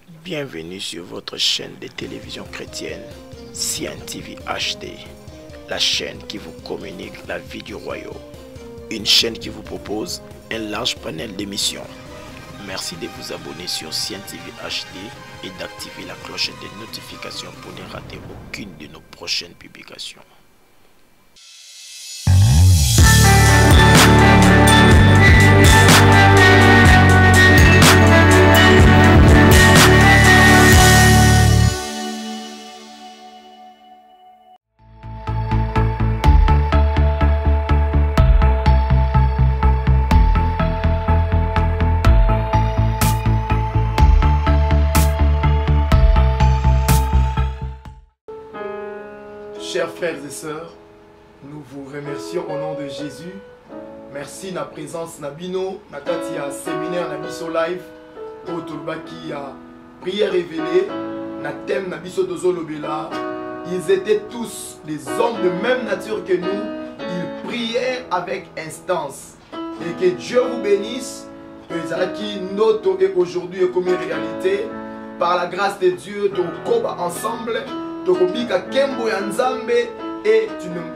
Bienvenue sur votre chaîne de télévision chrétienne, Cien TV HD, la chaîne qui vous communique la vie du royaume. Une chaîne qui vous propose un large panel d'émissions. Merci de vous abonner sur Cien TV HD et d'activer la cloche de notification pour ne rater aucune de nos prochaines publications. Chers frères et sœurs, nous vous remercions au nom de Jésus. Merci na présence na bino na kati ya séminaire na biso live pour tolbaki ya prière révélée na thème na biso dozolobela. Ils étaient tous des hommes de même nature que nous. Ils priaient avec instance. Et que Dieu vous bénisse. Ezalaki noto et aujourd'hui est comme réalité. Par la grâce de Dieu, tokoba ensemble. Tokobika Kembo ya Nzambe et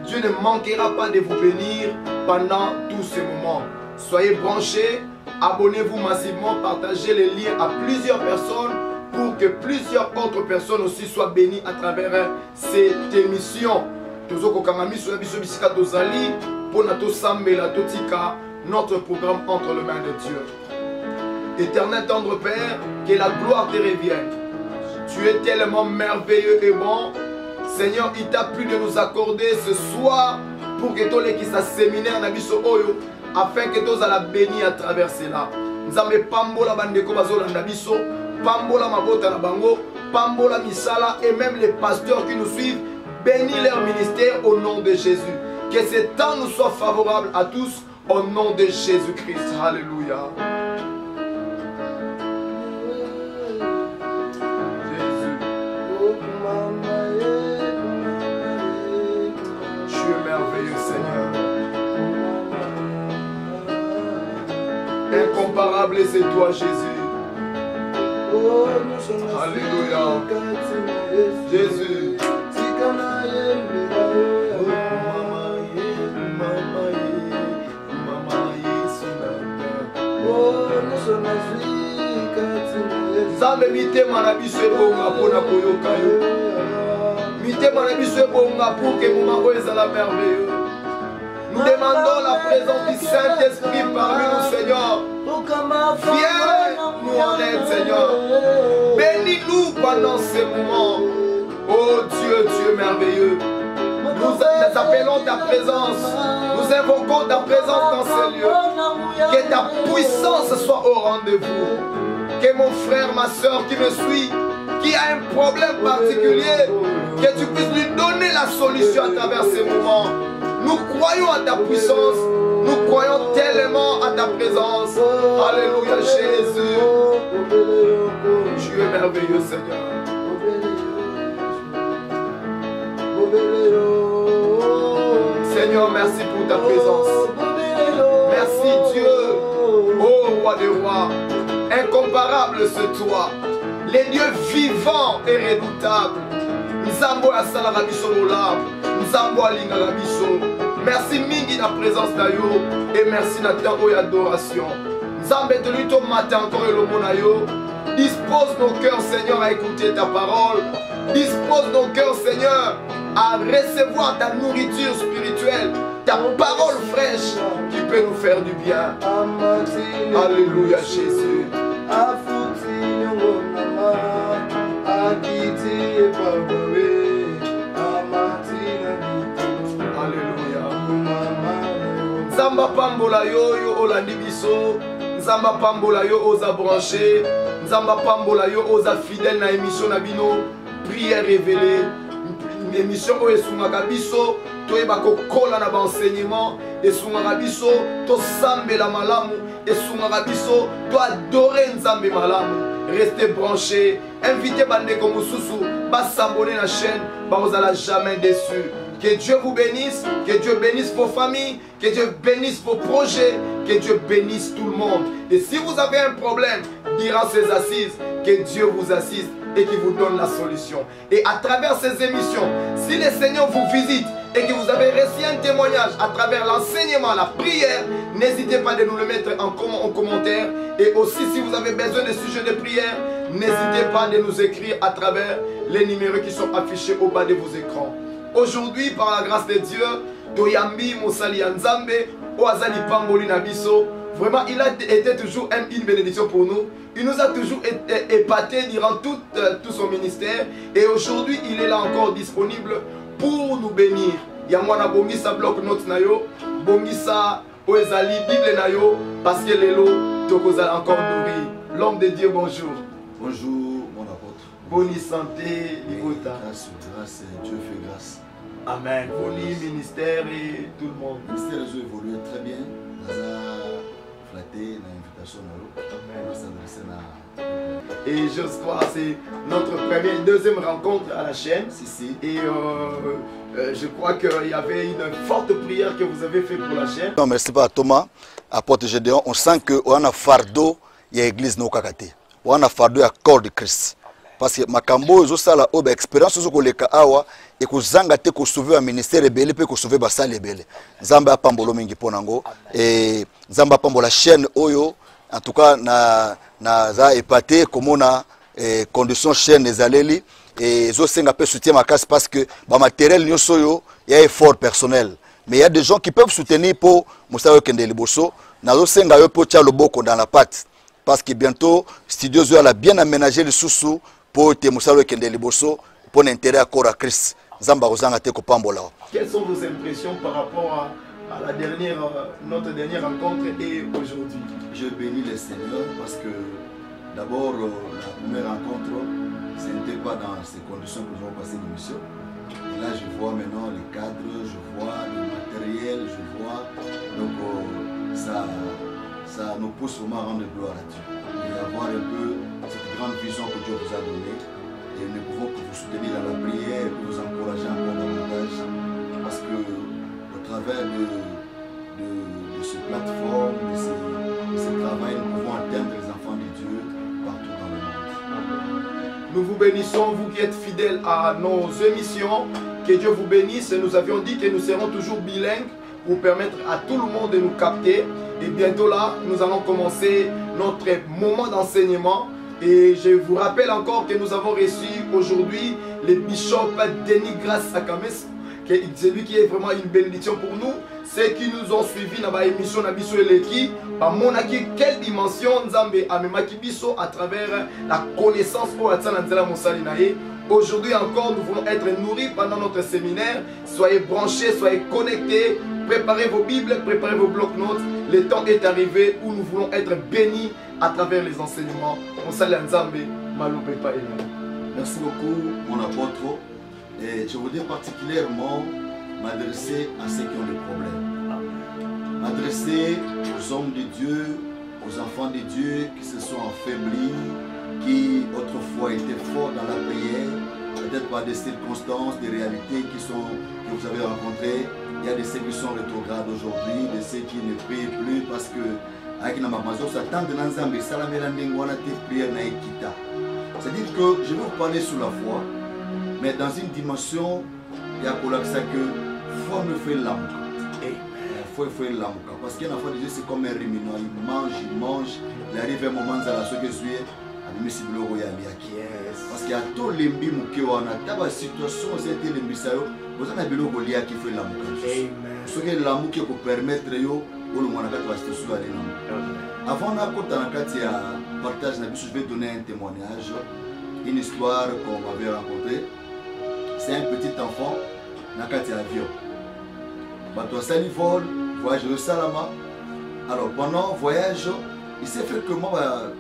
Dieu ne manquera pas de vous bénir pendant tous ces moments. Soyez branchés, abonnez-vous massivement, partagez les liens à plusieurs personnes pour que plusieurs autres personnes aussi soient bénies à travers cette émission. Notre programme entre les mains de Dieu. Éternel tendre Père, que la gloire te revienne. Tu es tellement merveilleux et bon. Seigneur, il t'a plu de nous accorder ce soir pour que tous les qui sont séminaire nabiso oyo, afin que tous la béni à travers cela. Nzambe pambola bandeko bazolanda biso, pambola mabota na bango, pambola misala et même les pasteurs qui nous suivent, bénis leur ministère au nom de Jésus. Que ce temps nous soit favorable à tous au nom de Jésus-Christ. Alléluia. Incomparable c'est toi Jésus. Alléluia. Jésus. Nzambe mitema na biso ebonga mpona koyoka yo. Mitema na biso ebonga pour que moment oyo ezala merveilleux. Nous demandons la présence du Saint-Esprit parmi nous, Seigneur. Viens nous en aide, Seigneur. Bénis-nous pendant ces moments. Oh Dieu, tu es merveilleux. Nous appelons ta présence. Nous invoquons ta présence dans ces lieux. Que ta puissance soit au rendez-vous. Que mon frère, ma soeur qui me suit, qui a un problème particulier, que tu puisses lui donner la solution à travers ces moments. Nous croyons à ta puissance, nous croyons tellement à ta présence. Alléluia Jésus. Tu es merveilleux Seigneur. Seigneur, merci pour ta présence. Merci Dieu, ô roi des rois. Incomparable c'est toi, les dieux vivants et redoutables. Nzambo asala rabiso mola, Nzambo alinga rabiso. Merci mingi na présence d'ayo et merci na temps et adoration. Nzambe te lui ton matin encore et le monayo. Dispose nos cœurs Seigneur à écouter ta parole. Dispose nos cœurs Seigneur à recevoir ta nourriture spirituelle, ta parole fraîche qui peut nous faire du bien. Alléluia Jésus. Alléluia. Nzamba pambola yo yo olandi biso. Nzamba pambola yo oza branché. Nzamba pambola yo oza fidèle na émission na bino. Prière révélée. Émission oyo esungaka biso toyeba kokola na baenseignement, esungaka biso tosambela malamu, esungaka biso toadore Nzambe malamu. Restez branchés, invitez bandeko mosusu basabonner la chaîne, bazala jamais déçu. Que Dieu vous bénisse, que Dieu bénisse vos familles, que Dieu bénisse vos projets, que Dieu bénisse tout le monde. Et si vous avez un problème, durant ces assises, que Dieu vous assiste et qui vous donne la solution. Et à travers ces émissions, si le Seigneur vous visite et que vous avez reçu un témoignage à travers l'enseignement, la prière, n'hésitez pas de nous le mettre en commentaire. Et aussi, si vous avez besoin de sujets de prière, n'hésitez pas de nous écrire à travers les numéros qui sont affichés au bas de vos écrans. Aujourd'hui, par la grâce de Dieu, Toyambi Mosali Nzambe, Oazali Pamboli Nabiso, vraiment, il a été toujours une bénédiction pour nous. Il nous a toujours épaté durant tout son ministère. Et aujourd'hui, il est là encore disponible pour nous bénir. Yamwana Bongisa bloc note nayo, Bongisa Oezali Bible nayo, parce que les lots Tokozal encore nourri. L'homme de Dieu, bonjour. Bonjour, mon apôtre. Bonne santé, Ligota. Grâce, grâce, Dieu fait grâce. Amen. Boni, ministère et tout le monde. Le ministère a évolué très bien. Flatté dans l'invitation. Et j'ose croire, c'est notre deuxième rencontre à la chaîne. Si. Et je crois qu'il y avait une forte prière que vous avez fait pour la chaîne. Non, merci pas à Thomas, apôtre Gédéon. On sent qu'on a un fardeau, il y a l'église no kakate. On a un fardeau, il y a corps de Christ. Parce que makambo ezosala o ba expérience ozokoleka awa et kozanga te ko sauver un ministère ebele pe ko sauver basali ebele. Nzambe apambolo mingi ponango et Nzambe apambola chaîne oyo en tout cas na za épaté komona condition chaîne ezaleli et zosenga pe soutien makasi parce que ba matériel nyonso yo il y a effort personnel. Mais il y a des gens qui peuvent soutenir pour Moussa Kende Liboso na zosenga yo po tia loboko dans la patte parce que bientôt studio zo a bien aménagé le sous pour te Moussa Kende Liboso pour l'intérêt à corps à Christ. Zamba ozanga te ko pambola. Quelles sont vos impressions par rapport à la notre dernière rencontre et aujourd'hui? Je bénis le Seigneur parce que d'abord la première rencontre, ce n'était pas dans ces conditions que nous avons passé l'émission. Et là je vois maintenant les cadres, je vois le matériel, je vois. Donc ça nous pousse vraiment à rendre gloire à Dieu. Et avoir un peu cette grande vision que Dieu vous a donnée. Et nous pouvons que vous soutenir dans la prière, que vous encourager encore davantage. Parce que au travers de ces plateformes, de ce travail, nous pouvons atteindre les enfants de Dieu partout dans le monde. Nous vous bénissons, vous qui êtes fidèles à nos émissions. Que Dieu vous bénisse. Nous avions dit que nous serons toujours bilingues pour permettre à tout le monde de nous capter. Et bientôt là, nous allons commencer notre moment d'enseignement. Et je vous rappelle encore que nous avons reçu aujourd'hui le bishop Denis Grace Akames. C'est lui qui est vraiment une bénédiction pour nous. Ceux qui nous ont suivis dans l'émission Nabiso Eleki, par monaki, quelle dimension Nzambe amemaki biso à travers la connaissance pour la Mosalinae. Aujourd'hui encore, nous voulons être nourris pendant notre séminaire. Soyez branchés, soyez connectés. Préparez vos Bibles, préparez vos blocs-notes. Le temps est arrivé où nous voulons être bénis à travers les enseignements. Merci beaucoup, mon apôtre. Et je voudrais particulièrement m'adresser à ceux qui ont des problèmes. M'adresser aux hommes de Dieu, aux enfants de Dieu qui se sont affaiblis, qui autrefois étaient forts dans la prière, peut-être par des circonstances, des réalités que vous avez rencontrées. Il y a de ceux qui sont rétrogrades aujourd'hui, de ceux qui ne prient plus parce que c'est-à-dire que je vais vous parler sous la foi, mais dans une dimension, il y a pour ça que foi me fait l'âme. Foi fait l'âme. Parce qu'un enfant de Dieu, c'est comme un ruminant. Il mange, il arrive un moment dans la soirée. Parce qu'il y a tout les mbimou qui ont une situation, c'était les mbissayo. Vous avez un biloko lié qui fait l'âme. Ce qui est l'âme qui peut permettre de avant de partage, je vais donner un témoignage, une histoire qu'on m'avait rencontrée. C'est un petit enfant qui a un avion. Il vol, voyage au Salama. Alors pendant le voyage, il s'est fait que moi,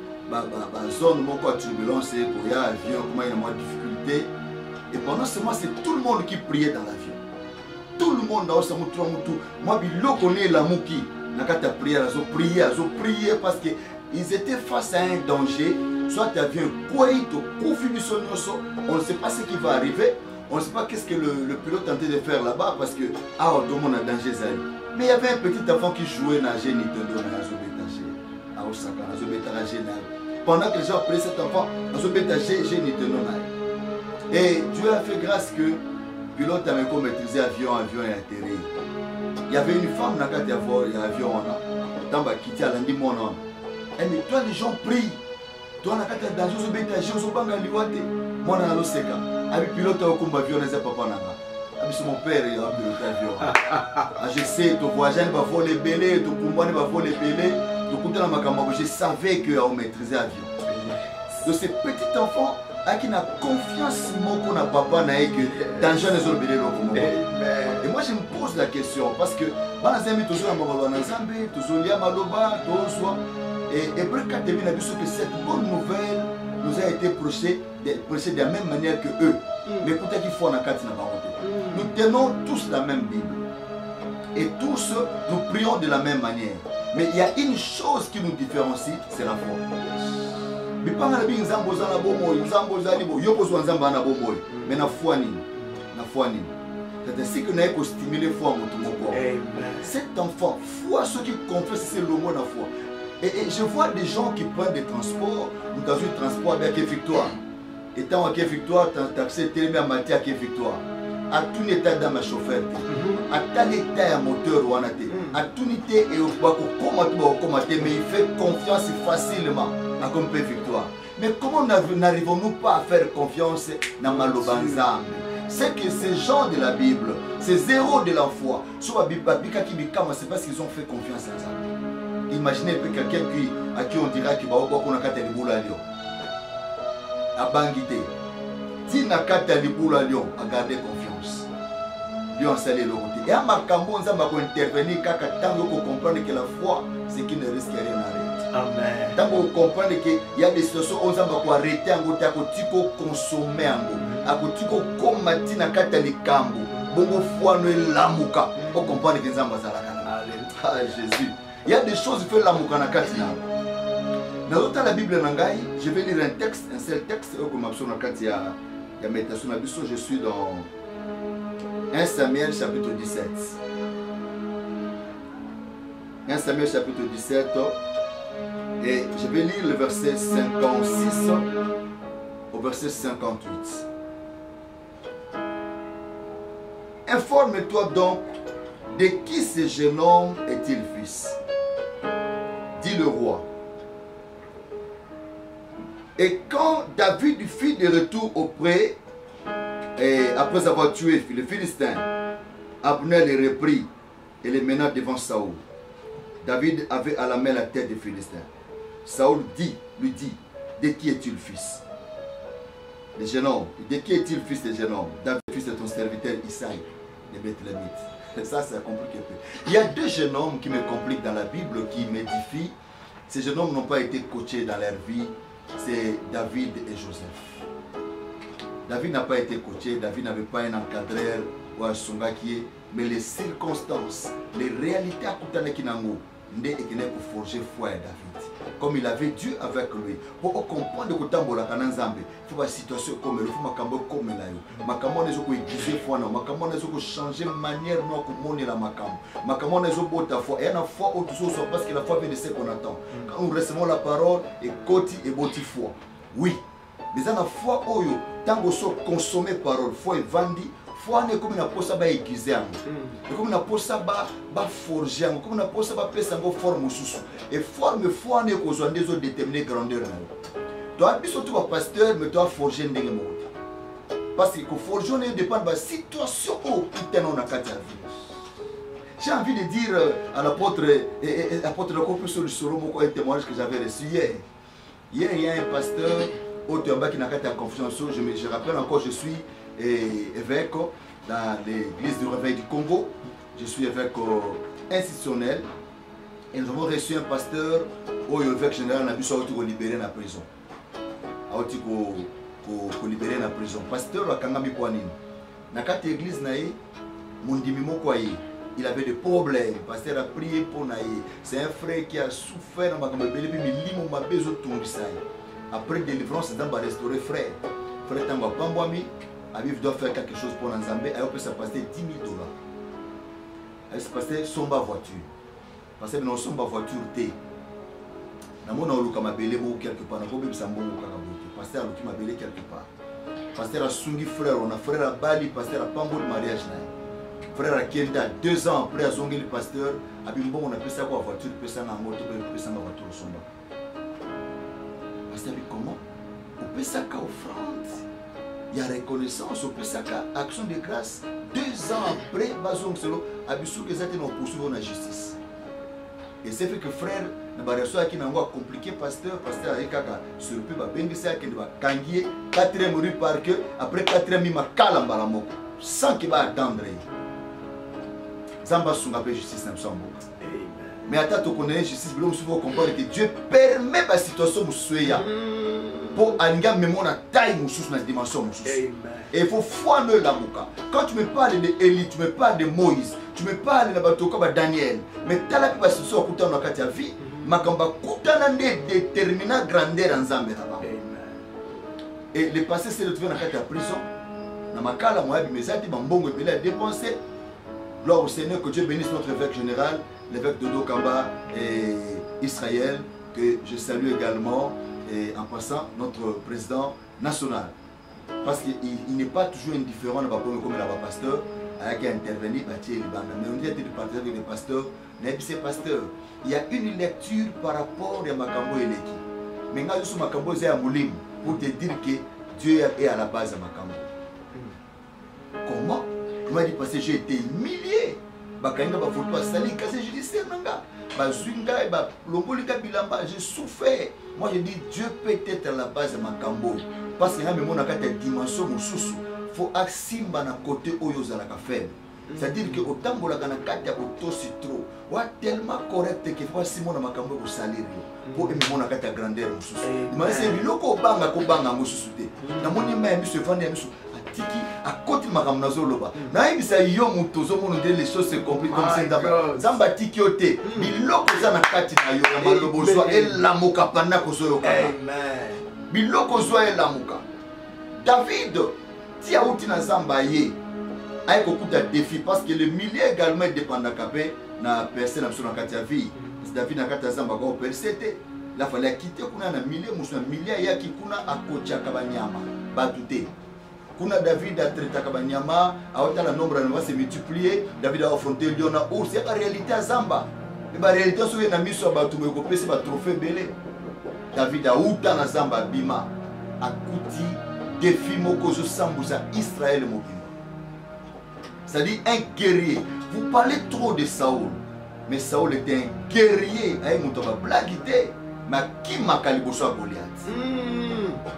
zone de turbulence, il y a un avion, comment il y a moins de difficultés. Et pendant ce moment, c'est tout le monde qui priait dans l'avion. Tout le monde dans ce moment, moi, je connais la mouki. Ils ont prié parce qu'ils étaient face à un danger. Soit il y avait un coït, on ne sait pas ce qui va arriver. On ne sait pas qu'est-ce que le pilote tentait de faire là-bas parce que on demande un danger. Mais il y avait un petit enfant qui jouait dans Nintendo, pendant que les gens appelaient cet enfant, j'ai une étonnante. Et Dieu a fait grâce que le pilote avait maîtrisé l'avion et atterri. Il y avait une femme dans l'avion, dans le quitté à lundi mon nom. Et mais toi les gens prient. Toi na kata danger zo beta je zo banga liwate. Moi na lo seka. Abi pilote au combat avion na papa nanga. Abi c'est mon père il a piloté avion. Ah je sais ton voisin va voler belé, ton combat va voler belé. Donc quand on m'a je savais que on maîtrisait l'avion. Donc ces petits enfants à qui n'a confiance mon na papa na que danger na zo belé lo. Et moi je me pose la question parce que bana zemi toujours na mabalo na Nzambe, toujours lia maloba, toujours et Hébreux 4 devine à que cette bonne nouvelle nous a été prêchée de la même manière que eux. Mais écoutez qu'il faut en akati na barote. Nous tenons tous la même Bible. Et tous nous prions de la même manière. Mais il y a une chose qui nous différencie, c'est la foi. Mais pas la Bible nzambo za na bomo, nzambo za libo, yo pozo nzamba na bomo. Mais na foi nini? Na foi nini? C'est ainsi que nous avons stimulé la foi à mon corps. Cet enfant, foi, ceux qui confessent, c'est le mot de la foi. Et je vois des gens qui prennent des transports, nous avons un transport avec Victoire. Étant à Victoire, taxé tellement à matière à Victoire. À tout état dans ma chauffeur, à tel état à moteur ou à tout état et au commander, mais il fait confiance facilement à comme Victoire. Mais comment n'arrivons-nous pas à faire confiance dans Malobanzam? C'est que ces gens de la Bible, ces héros de la foi, c'est parce qu'ils ont fait confiance à ça. Imaginez quelqu'un à qui on dira qu'il va au bout de la boule à Lyon. À Bangité. Si na kata liboula Lyon, à garder confiance. Lyon salé le côté. Et à Makambo, on va intervenir quand on comprendre que la foi, c'est qu'il ne risque rien à rien. Amen. Tant qu'on comprend qu'il y a des situations où on va arrêter en côté, à côté consommer en côté, à côté combattre na kata likambo. Bongo foi ne lamuka. On comprend que ça va s'arrêter. Ah Jésus. Il y a des choses qui font la moukanakati. Dans la Bible, je vais lire un texte, un seul texte. Je suis dans 1 Samuel chapitre 17. 1 Samuel chapitre 17. Et je vais lire le verset 56 au verset 58. Informe-toi donc de qui ce jeune homme est-il fils? Dit le roi. Et quand David fit de retour auprès, et après avoir tué le Philistin, Abner les reprit et les mena devant Saoul. David avait à la main la tête des Philistins. Saoul lui dit, de qui est-il fils? Le jeune homme. De qui est-il fils de jeune homme? David, fils de ton serviteur Isaïe, de Bethléemite. Ça, c'est compliqué. Il y a deux jeunes hommes qui me compliquent dans la Bible, qui m'édifient. Ces jeunes hommes n'ont pas été coachés dans leur vie. C'est David et Joseph. David n'a pas été coaché, David n'avait pas un encadreur ou un songakier, mais les circonstances, les réalités à Koutane Kinango, n'est pour forger foi à David. Comme il avait Dieu avec lui. Pour comprendre que Tambola Kananzambe, il faut une situation comme il faut Makambo comme là. Makambo ne peut aiguiser foi, Makambo ne peut changer manière non comme on est la Makambo. Makambo ne peut pas foi. Et la foi autre chose parce que la foi vient de ce qu'on attend. Quand nous recevons la parole et côté et boti foi. Oui. Mais dans la foi oyo, tant que nous consommer parole, foi est vendue. Foi n'est comme une aposa ba aiguiser. Comme une aposa ba forger, comme une aposa ba pesa ngo forme sous. Et forme foi n'est qu'aux des autres déterminer grandeur. Toi, tu es un pasteur, mais tu as forgé un démon. Parce que forger ne dépend de la situation où tu es dans la vie. J'ai envie de dire à l'apôtre de Copus sur le Soromo, un témoignage que j'avais reçu hier. Hier, il y a un pasteur qui n'a pas confiance. Je rappelle encore, je suis évêque dans l'église du Réveil du Congo. Je suis évêque institutionnel. Et nous avons reçu un pasteur, évêque général, qui a libéré dans la prison. Pour libérer dans la prison. Pasteur, dans cette église, il avait des problèmes. Le pasteur a prié pour lui. C'est un frère qui a souffert. Après délivrance, il a restauré frère. Frère Tamba Pambouami, il doit faire quelque chose pour Nzambé. Il peut se passer $10 000. Il se passer son voiture. Parce que nous sommes en voiture. namona oluka mabele moko quelque part nakobebisa mbongo kaka bote pasteur aluki mabele quelque part pasteur asungi frère on a frère abali pasteur apamboli mariage na frère akenda 2 ans après azongeli pasteur abimbongo na pesa kwa voiture pesa na moto pesa na voiture somba pasteur bi comment on pesa ka offrande il y a reconnaissance on pesa ka action de grâce 2 ans après bazong selo abisu que ça te non poursuivre na justice. Et c'est fait que frère, na baraso qui n'a pas compliqué pasteur ayekaka sur le peu ba bengisa qui va kangier 4e rue par que après 4e mi makala mbala moko sans qu'il va attendre. Zamba sunga pe justice na msambo. Mais attends tu connais justice bilo msuvo comprendre que Dieu permet la situation musuya pour alinga memona taille mususu na dimension mususu. Et il faut foi le lamuka. Quand tu me parles de Élie, tu me parles de Moïse, tu me parles de Batoko Daniel, mais tu as la situation à kutana wakati ya vie, makamba kutana ne détermina grandeur en Zambie là-bas. Et le passé s'est retrouvé dans la prison. Na makala moabi mezati bambongo ebele a dépensé. Gloire au Seigneur, que Dieu bénisse notre évêque général, l'évêque Dodo Kamba et Israël, que je salue également, et en passant notre président national. Parce qu'il n'est pas toujours indifférent comme le pasteur, qui a intervenu, mais on dit de partager avec les pasteurs, pasteur, il y a une lecture par rapport à Makambo et Leki. Mais quand je suis Makambo, c'est à Moulim, pour te dire que Dieu est à la base de Makambo. Comment? Il m'a dit parce que j'ai été humilié. J'ai souffert. Moi je dis Dieu peut être à la base de Makambo. Parce que même a une dimension il faut simba na côté oyo la faible. C'est-à-dire que autant que la kata auto citro wa tellement correct que faut simona makambo ko salir pour emona kata grandeur mususu. Mais c'est biloko banga ko banga mususu te. Na moni même se vendre mususu atiki à côté makambo nazoloba. Na ibisa yo muto zo mono les choses se compliquent comme ça d'abord. Zamba tikiote biloko za na kati na yo na malobo so elamuka pana ko so yo kana. Amen. Biloko zo elamuka. David tia uti na zamba ye. Avec beaucoup de défis parce que le milieu également dépendant capé na personne absolument na katia vie. David na katia zamba ko persete. La fallait quitter kuna na milieu musu na milieu ya kikuna akocha kabanyama. Batute. Kuna David a traité kabanyama, a autant le nombre va se multiplier, David a affronté lion na ours, c'est la réalité à zamba. Mais la réalité sur na miso batu ko pese ba trophée belé. David a uta na zamba bima akuti défi moko zo sambuza Israël mobile. C'est-à-dire un guerrier. Vous parlez trop de Saoul. Mais Saoul était un guerrier. Mais qui m'a caliboso à Goliath?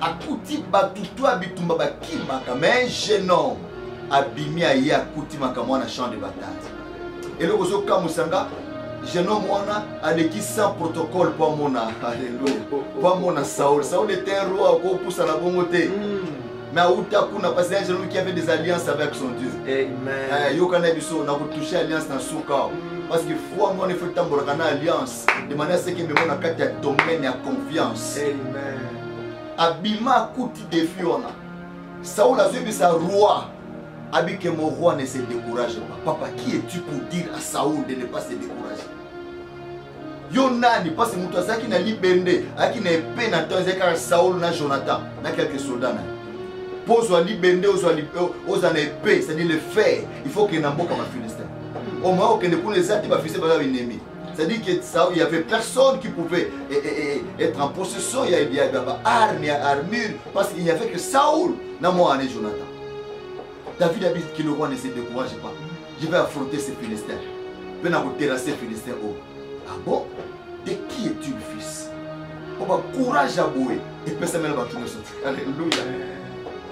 Akuti batutwa bitumba bakimaka. Mais un jeune homme abimi aye akuti makamwa na champ de bataille. Et le gozo kamusanga jeune homme wana aleki sans protocole pour mona. Alléluia. Pour mona Saoul. Saoul était un roi ko poussa na bongote. Mais Aoutakouna, parce que c'est un jeune qui avait des alliances avec son Dieu. Amen. Yokanaibiso, n'a pas touché alliance dans son corps. Parce que foi, moi, il faut tambour une alliance. De manière à ce que mes mon akati a domaine et à confiance. Amen. Abima kouti défi on a. Saoul a suivi sa roi. Abi que mon roi ne se décourage pas. Papa, qui es-tu pour dire à Saoul de ne pas se décourager? Yonani, parce que Moutouasa qui n'a libéré, qui n'a épée, n'a pas Saoul, n'a Jonathan, n'a quelques soldats. Pose au libende aux années épées, c'est-à-dire le fer, il faut qu'il y ait un bon comme un Philistin. Au moins, il y a les armes qui sont ennemis. C'est-à-dire qu'il n'y avait personne qui pouvait être en possession, il y avait armes, il y a armure, parce qu'il n'y avait que Saoul, n'a moi et Jonathan. David a dit que le roi ne se décourage pas. Je vais affronter ces Philistins. Je vais terrasser ces Philistins. Ah bon? De qui es-tu le fils? On va courage à bouer. Et personne ne va tourner sur toi. Alléluia.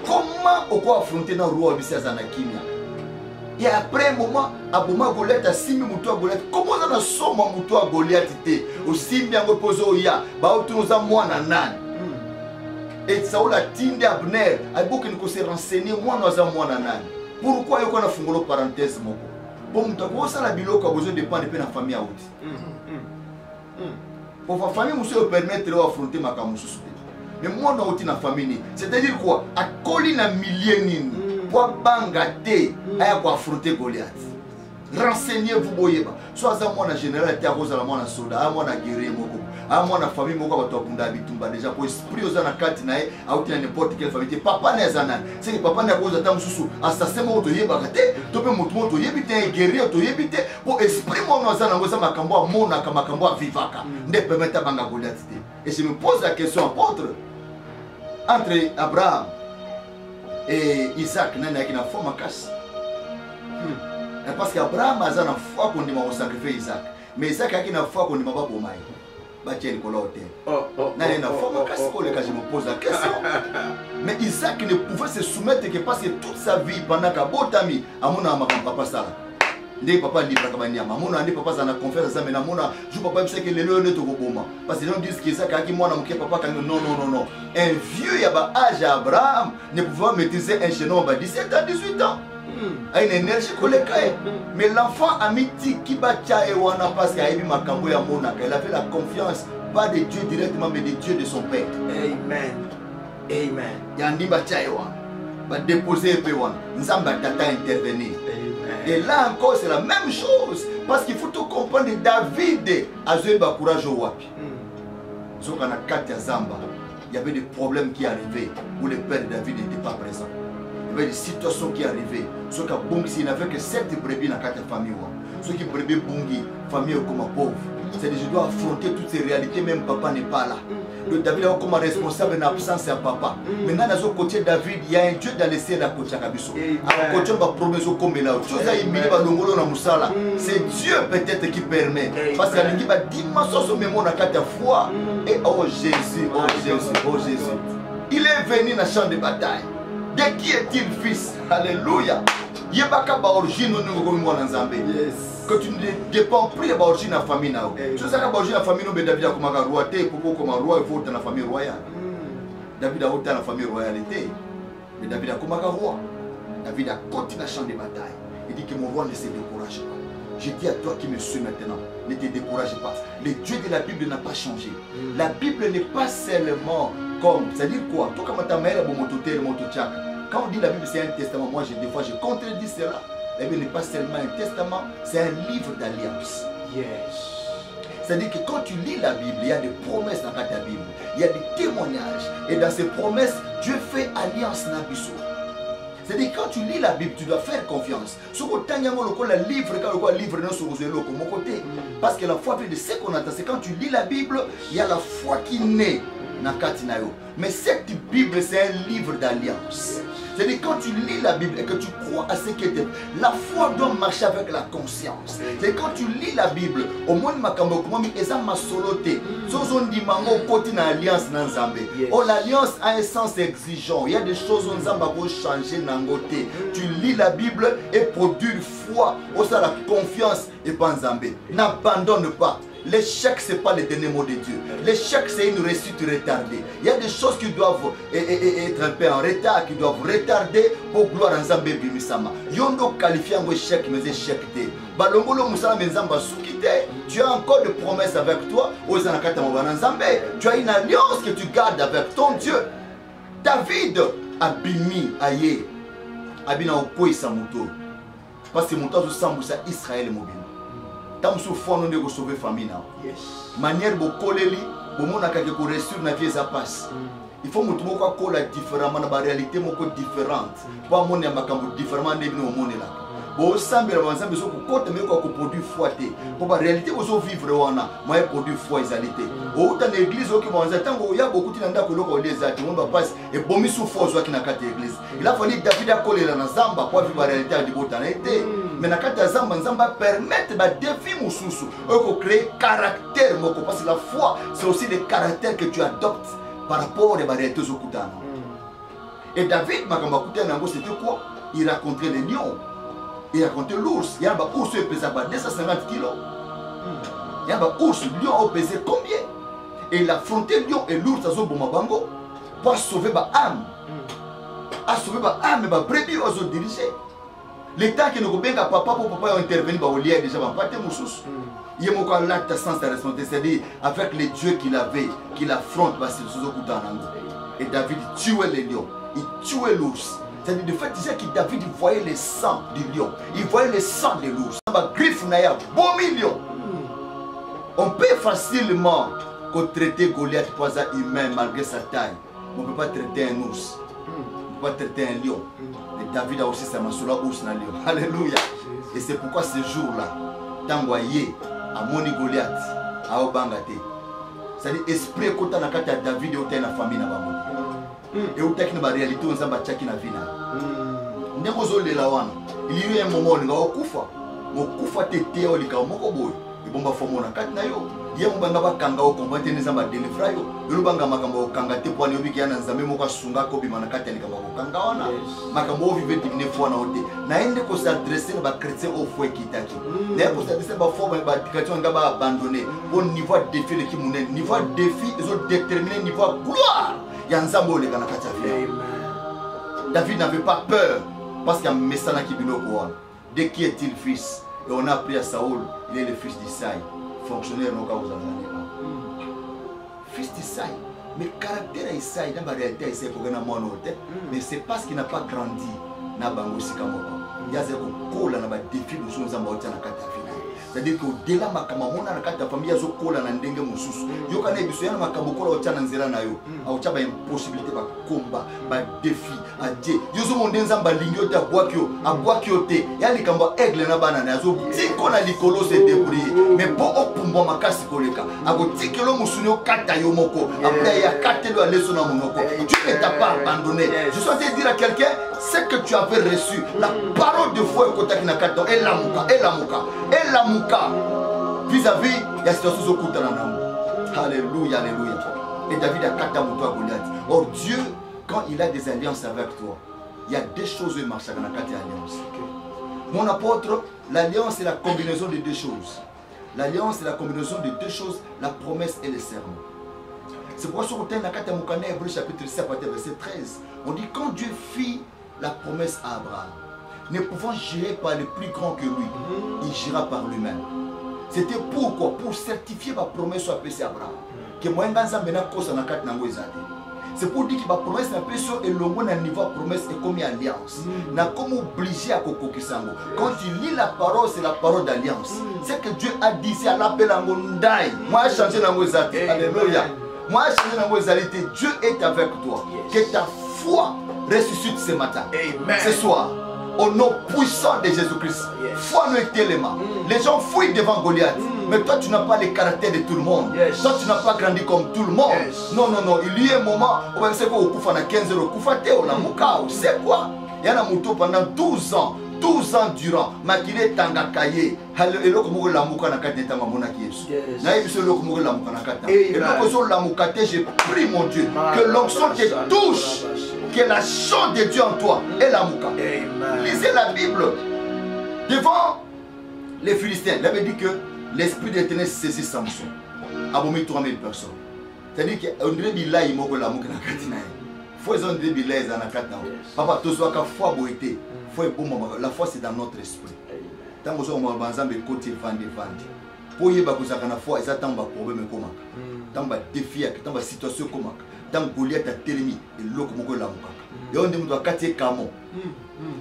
Comment on peut affronter dans le roi de Zanakimia? Et après un moment, Abouma Goliath a simi mutua Goliath. Comment on a somme mutua Goliath été? Aussi bien reposé au ya, bah autour nous a moi nanan. Et Saoul a tindé Abner. A beaucoup qui s'est renseigné moi nous a moi nanan. Pourquoi il y a une fungolo parenthèse moko? Bon, tu as ça la bilo qui a besoin de prendre de la famille à outil. Pour la famille, monsieur permettre d'affronter ma camusou. Mais moi, dans la famille, c'est-à-dire quoi? À coller la millienne, pour bangater, pour affronter Goliath. Renseignez-vous boyeba. Soit à moi na général te akoza la moi na soda, à moi na guerrier moko. À moi na famille moko ba tokunda bitumba déjà pour esprit ozana kati na e a outi na n'importe quelle famille. Papa na zana. C'est que papa na koza ta mususu assassin mo to yeba kate. To pe mutu mo to yebite guerrier to yebite pour esprit mo na zana ngoza makambo mona kama makambo vivaka. Ne permettre banga golatite. Et je me pose la question apôtre entre Abraham et Isaac nana qui na forme casse. Parce qu'Abraham a une foi qu'on dit sacrifier Isaac. Mais Isaac a une foi qu'on dit pas pour moi. Je me pose la question. Mais Isaac ne pouvait se soumettre que parce que toute sa vie, pendant qu'il a botami, à mon papa ça. Ndé papa libre comme un yama. Mon papa ça na confiance ça mais na mona je papa sait que les lieux ne te roboma. Parce que les gens disent qu'Isaac a qui moi na mon papa non. Un vieux yaba âge Abraham ne pouvait maîtriser un chaînon à 17 à 18 ans. A une énergie collègue. Mais l'enfant a mis qui batia et wana parce qu'il a eu ma cambo ya mona. Il avait la confiance pas de Dieu directement mais de Dieu de son père. Amen. Amen. Yandi batia et wana. Va déposer peu wana. Nzamba tata intervenir. Et là encore c'est la même chose parce qu'il faut tout comprendre David a eu le courage au wapi. Zokana Katia Zamba, il y avait des problèmes qui arrivaient où le père de David n'était pas présent. Il y avait des situations qui arrivaient. Ceux qui Bungi, n'avait que 7 brebis dans la famille. Ceux qui brebis Bungi, famille comme pauvre. C'est-à-dire je dois affronter toutes ces réalités, même papa n'est pas là. Le David est comme responsable en absence de papa. Maintenant, dans le côté David, il y a un Dieu dans le ciel à côté de Kabiso. C'est Dieu peut-être qui permet. Parce qu'il y a une dimension sur mémoire dans la foi. Et oh Jésus, oh Jésus, oh Jésus. Il est venu dans le champ de bataille. De qui est-il fils? Alléluia. Yebaka ba origine nous comme moi dans Zambé. Que tu ne dépends plus de l'origine de la famille. Tu sais que l'origine de la famille, David a comme un roi, comme un roi, il faut dans la famille royale. David a été dans la famille royalité. Mais David a comme un roi. David a continué à champ de bataille. Il dit que mon roi ne se décourage pas. Je dis à toi qui me suis maintenant, ne te décourage pas. Le Dieu de la Bible n'a pas changé. La Bible n'est pas seulement comme, c'est-à-dire quoi? Tout comme ta mère, quand on dit la Bible c'est un testament, moi des fois je contredis cela. La Bible n'est pas seulement un testament, c'est un livre d'alliance. Yes. C'est-à-dire que quand tu lis la Bible, il y a des promesses dans ta Bible, il y a des témoignages. Et dans ces promesses, Dieu fait alliance Nabiso. C'est-à-dire que quand tu lis la Bible, tu dois faire confiance. Parce que la foi vient de ce qu'on attend. C'est quand tu lis la Bible, il y a la foi qui naît. Mais cette Bible, c'est un livre d'alliance. C'est-à-dire quand tu lis la Bible et que tu crois à ce qui est, la foi doit marcher avec la conscience. C'est quand tu lis la Bible, au moins l'alliance a un sens exigeant. Il y a des choses où on va changer. Tu lis la Bible et produis foi, aussi la confiance et pas Nzambé. N'abandonne pas. L'échec, ce n'est pas le dernier mot de Dieu. L'échec, c'est une réussite retardée. Il y a des choses qui doivent être un peu en retard, qui doivent retarder pour gloire en Zambé Bimisama. Yondo qualifie un échec, mais échec. Balongolo Moussala Menzamba Soukite, tu as encore des promesses avec toi. Tu as une alliance que tu gardes avec ton Dieu. David a bimi aye. Abina Okoi Samuto. Parce que mon temps de Israël est mobile. Tam sou fond de sauver famille na. Yes. Manière bo koleli, bo mona ka ke ko ressur na vie za passe. Il faut mutu moko kola différemment na ba réalité moko différente. Pas mona makambo différemment de no mona la. Bo sambela banzambe so ko kota me ko produit foité. Pour ba réalité bo so vivre wana, moi produit foi exalité. O ta na église o ki banza tango ya beaucoup na ndako loko les ati mo ba passe et bomi sou force wa ki na kata église. Il a fallu David a kolela na zamba pour vivre la réalité de botana été. Mais na kata zamba nzamba permettre ba défi mususu o créer caractère moko parce que la foi c'est aussi le caractère que tu adoptes par rapport à la réalité zokutana. Et David makamba kutana ngo c'était quoi? Il racontait les lions. Il racontait l'ours. Il y a un ours qui pesait 250 kilos. Il y a un ours, le lion a pesé combien? Et il a affronté le lion et l'ours a sauvé Bango pour sauver ma âme. A sauvé ma âme et ma brebis a dirigé. Le temps que nous avons papa pour papa intervenu au lien déjà pas de moussous. Il y a encore l'acte sens de responsabilité, c'est-à-dire avec les dieux qu'il avait, qu'il affronte parce que et David tuait les lions, il tuait l'ours. C'est-à-dire, de fait, disait que David voyait le sang du lion. Il voyait le sang de l'ours. Griffe naya, bon million. On peut facilement traiter Goliath poison humain malgré sa taille. On ne peut pas traiter un ours. On ne peut pas traiter un lion. Et David a aussi sa masoula ours na lion. Alléluia. Et c'est pourquoi ce jour-là, Tangoye, à Moni Goliath, à Obangate. C'est-à-dire, esprit écoutant la carte à David et au la famille na bamoni. Et au technique de réalité, on s'en bat chaki na vina. Nemozo le lawana. Il y a eu un moment où on a okufa. Okufa tete au lika mokoboy. Et bon ba fomo na carte na yo. Ye mbanga ba kanga o combattre ne zamba délivra yo. Yo banga makambo kanga te poani obi kiana nzambe moko sunga ko bi manakati ya likamba ko kanga wana. Makambo vive divine foi na ote. Na ende ko s'adresser ba chrétien au foi kitaki. Na ko s'adresser ba foi ba chrétien nga ba abandonner. Au niveau défi le kimune, niveau défi ils ont déterminé niveau gloire. Ya nzambo le kana kati ya. David n'avait pas peur parce qu'il y a un message qui est là. De qui est-il fils? Et on a appris à Saoul, il est le fils d'Isaïe. Fonctionnaire non vous avez fils d'Isaïe. Mais le caractère d'Isaïe, dans la réalité, Isaïe pour gagner mon hôtel, mais c'est parce qu'il n'a pas grandi dans Bango Sikamoko. Il y a des défis de choses à Maotia na Katafina. C'est-à-dire qu'au-delà de la carte famille, il y a des cola dans Dengue Moussous. Il y a des gens qui ont des gens qui ont des possibilités de combat, de défi, de Dieu. Il y a des gens qui ont des lignes à boire, il y a des gens qui ont des aigle na banana. Il y a des gens qui ont des colos se débrouiller. Mais pour opumba makasi koleka, il y a des gens qui ont kata yomoko. Après il y a 4 à leçon na monoko. Tu ne t'as pas abandonné. Je suis en train de dire à quelqu'un, ce que tu avais reçu, la parole de foi est la mouka. Vis-à-vis, il y a situation sur le Alléluia, alléluia. Et David a kata mouto à Goliath. Or Dieu, quand il a des alliances avec toi, il y a des choses qui marchent dans la carte alliance. Mon apôtre, l'alliance est la combinaison de deux choses. L'alliance est la combinaison de deux choses, la promesse et le serment. C'est pourquoi sur le thème de la carte Moukane, Hébreu chapitre 7, verset 13, on dit quand Dieu fit la promesse à Abraham, ne pouvant gérer par le plus grand que lui, il gira par lui-même. C'était pourquoi? Pour certifier ma promesse sur PC Abraham. Que moi, c'est pour dire que ma promesse n'a pas sur le niveau de promesse et comme alliance. N'a comme obligé à Kokokisango. Quand tu lis la parole, c'est la parole d'alliance. C'est que Dieu a dit, c'est à l'appel à Mondai. Moi, j'ai changé dans vos actes. Alléluia. Moi, j'ai changé dans vos alités. Dieu est avec toi. Que ta foi ressuscite ce matin. Amen. Ce soir. Au nom puissant de Jésus-Christ. Foi nous est élément. Les gens fuient devant Goliath. Mais toi, tu n'as pas le caractère de tout le monde. Toi, tu n'as pas grandi comme tout le monde. Non, non, non. Il y a un moment où on sait qu'on a 15 euros. C'est quoi? Il y a un mouton pendant 12 ans. 12 ans durant. Makile Tangakaye. Et là, comme la mouka na kate tanga mona Yesu. Na yesu le comme la mouka na kate. Et là, comme la mouka te, j'ai prie mon Dieu que l'onction te touche. Que la chance de Dieu en toi est la mouka. Lisez la Bible. Devant les Philistins, il avait dit que l'esprit d'Éternel saisit Samson. Abomi 3000 personnes. C'est-à-dire qu'on dirait qu'il a immobilier la mouka na kate na. Faut qu'ils ont dit qu'il est dans la kate na. Papa, tout soit qu'à foi boité. La foi c'est dans notre esprit. Tant que nous avons des côtés vendés. Pour y avoir la foi, il y a un problème comme ça. Tant que défi, tant que situation comme ça. Tant que Goliath a télémi, et l'eau comme ça. Et on dit que tu as camon.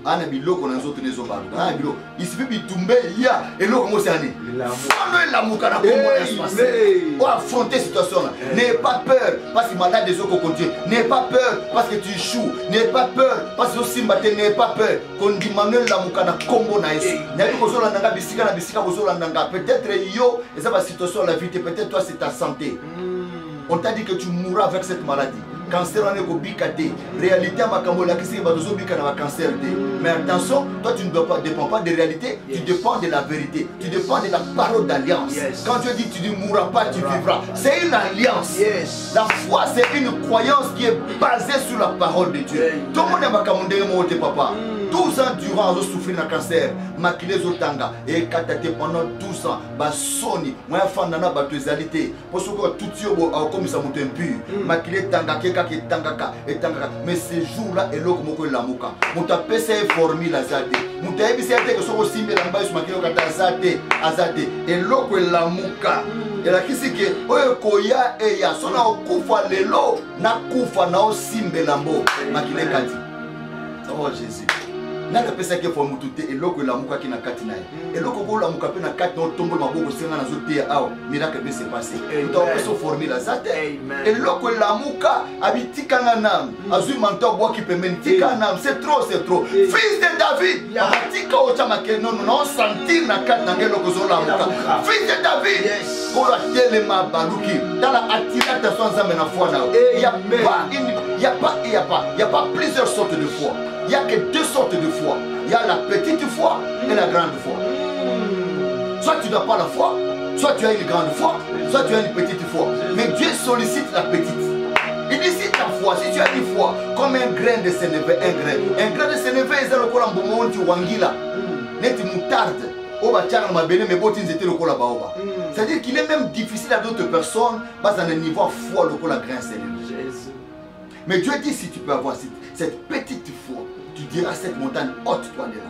Ana bilo qu'on a autres les obalos. Ana bilo. Il suffit de tomber hier et l'eau comme ça. Faut la mouka na comment espace. Pour affronter cette situation là. N'aie pas peur parce que malade des autres continue. N'aie pas peur parce que tu échoues. N'aie pas peur parce que aussi matin n'aie pas peur. Qu'on dit Manuel la mouka na combo na yesu. N'aie pas besoin d'anga bisika na bisika besoin d'anga. Peut-être yo et ça va situation la vie peut-être toi c'est ta santé. On t'a dit que tu mourras avec cette maladie. Cancer on est au bicate. Réalité à Makambo la question va nous bicana va cancer. Mais attention, toi tu ne dépends pas de réalité, tu dépends de la vérité, tu dépends de la parole d'alliance. Quand Dieu dit tu ne mourras pas, tu vivras. C'est une alliance. La foi c'est une croyance qui est basée sur la parole de Dieu. Tout le monde a Makamondé mon papa. 12 ans durant, j'ai souffert d'un cancer. Makile Zotanga. Et pendant 12 ans, Sony, moi, Fandana, Batuzalité. Pour ce que tout le monde comme ça m'a impur. Makile Tanga, Keka, Tangaka, et Tangaka. Mais ces jours-là, et l'eau comme la mouka. Mon tapé, c'est formé la zade. Mon tapé, c'est que ce aussi, mais là-bas, je m'accueille au Zade, Azade. Et l'eau comme la mouka. Et là, qui c'est que, oye, koya, et ya, sona okufa lelo, na kufa na osimbe lambo. Makile Kadi. Oh Jésus. Nana pesa ke fo mutute eloko la muka kina kati naye. Eloko ko la muka pe na kati no tombo maboko senga na zote aw miracle be se passer. Tout en peso formula zate. Eloko la muka abitika nam. Azui manto bois qui peut mentika nam. C'est trop. Fils de David. Abitika o chama ke non sentir na kati na ngelo ko zo la muka. Fils de David. Ko la telema baluki. Dans la attira attention nzambe na foi na. Il y a pas plusieurs sortes de foi. Il n'y a que deux sortes de foi. Il y a la petite foi et la grande foi. Soit tu n'as pas la foi, soit tu as une grande foi, soit tu as une petite foi. Mais Dieu sollicite la petite. Il dit si ta foi, si tu as une foi, comme un grain de sénévé, un grain de sénévé, c'est le cola mbomon tu wangila. Net moutarde. C'est-à-dire qu'il est même difficile à d'autres personnes, pas à un niveau foi, le cola grain sénévé. Mais Dieu dit si tu peux avoir cette petite foi, tu diras cette montagne haute toi de là.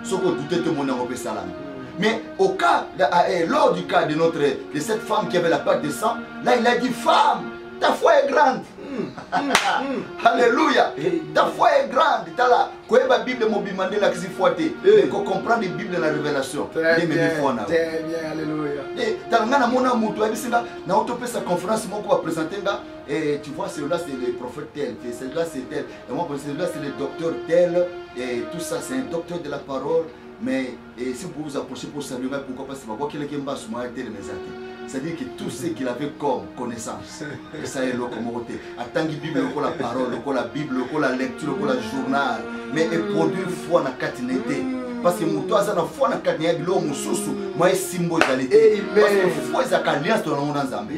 Sauf que douter de mon Europe salam. Mais au cas, lors du cas de cette femme qui avait la plaque de sang, là il a dit femme, ta foi est grande. Alléluia. Ta foi est grande. Tu là. Quoi la Bible m'a dit là que c'est foi. Mais qu'on comprend la Bible dans la révélation. Très bien. Alléluia. Et dans le monde où tu as dit dans sa conférence, moi qui va présenter et tu vois celui-là c'est le prophète tel, celui-là c'est tel, et moi celui-là c'est le docteur tel, et tout ça c'est un docteur de la parole. Mais si vous vous approchez pour saluer, pourquoi pas c'est pas quelqu'un qui m'a soumis tel mes actes. C'est-à-dire que tout ce qu'il avait comme connaissance, et ça est là comme côté. Attends la Bible, la parole, la Bible, la lecture, le journal, mais il produit foi dans la catinité. Parce que mon toit, ça n'a foi dans la catinité, l'homme sous moi est symbole d'alité. Parce que foi est une alliance dans le monde ensemble.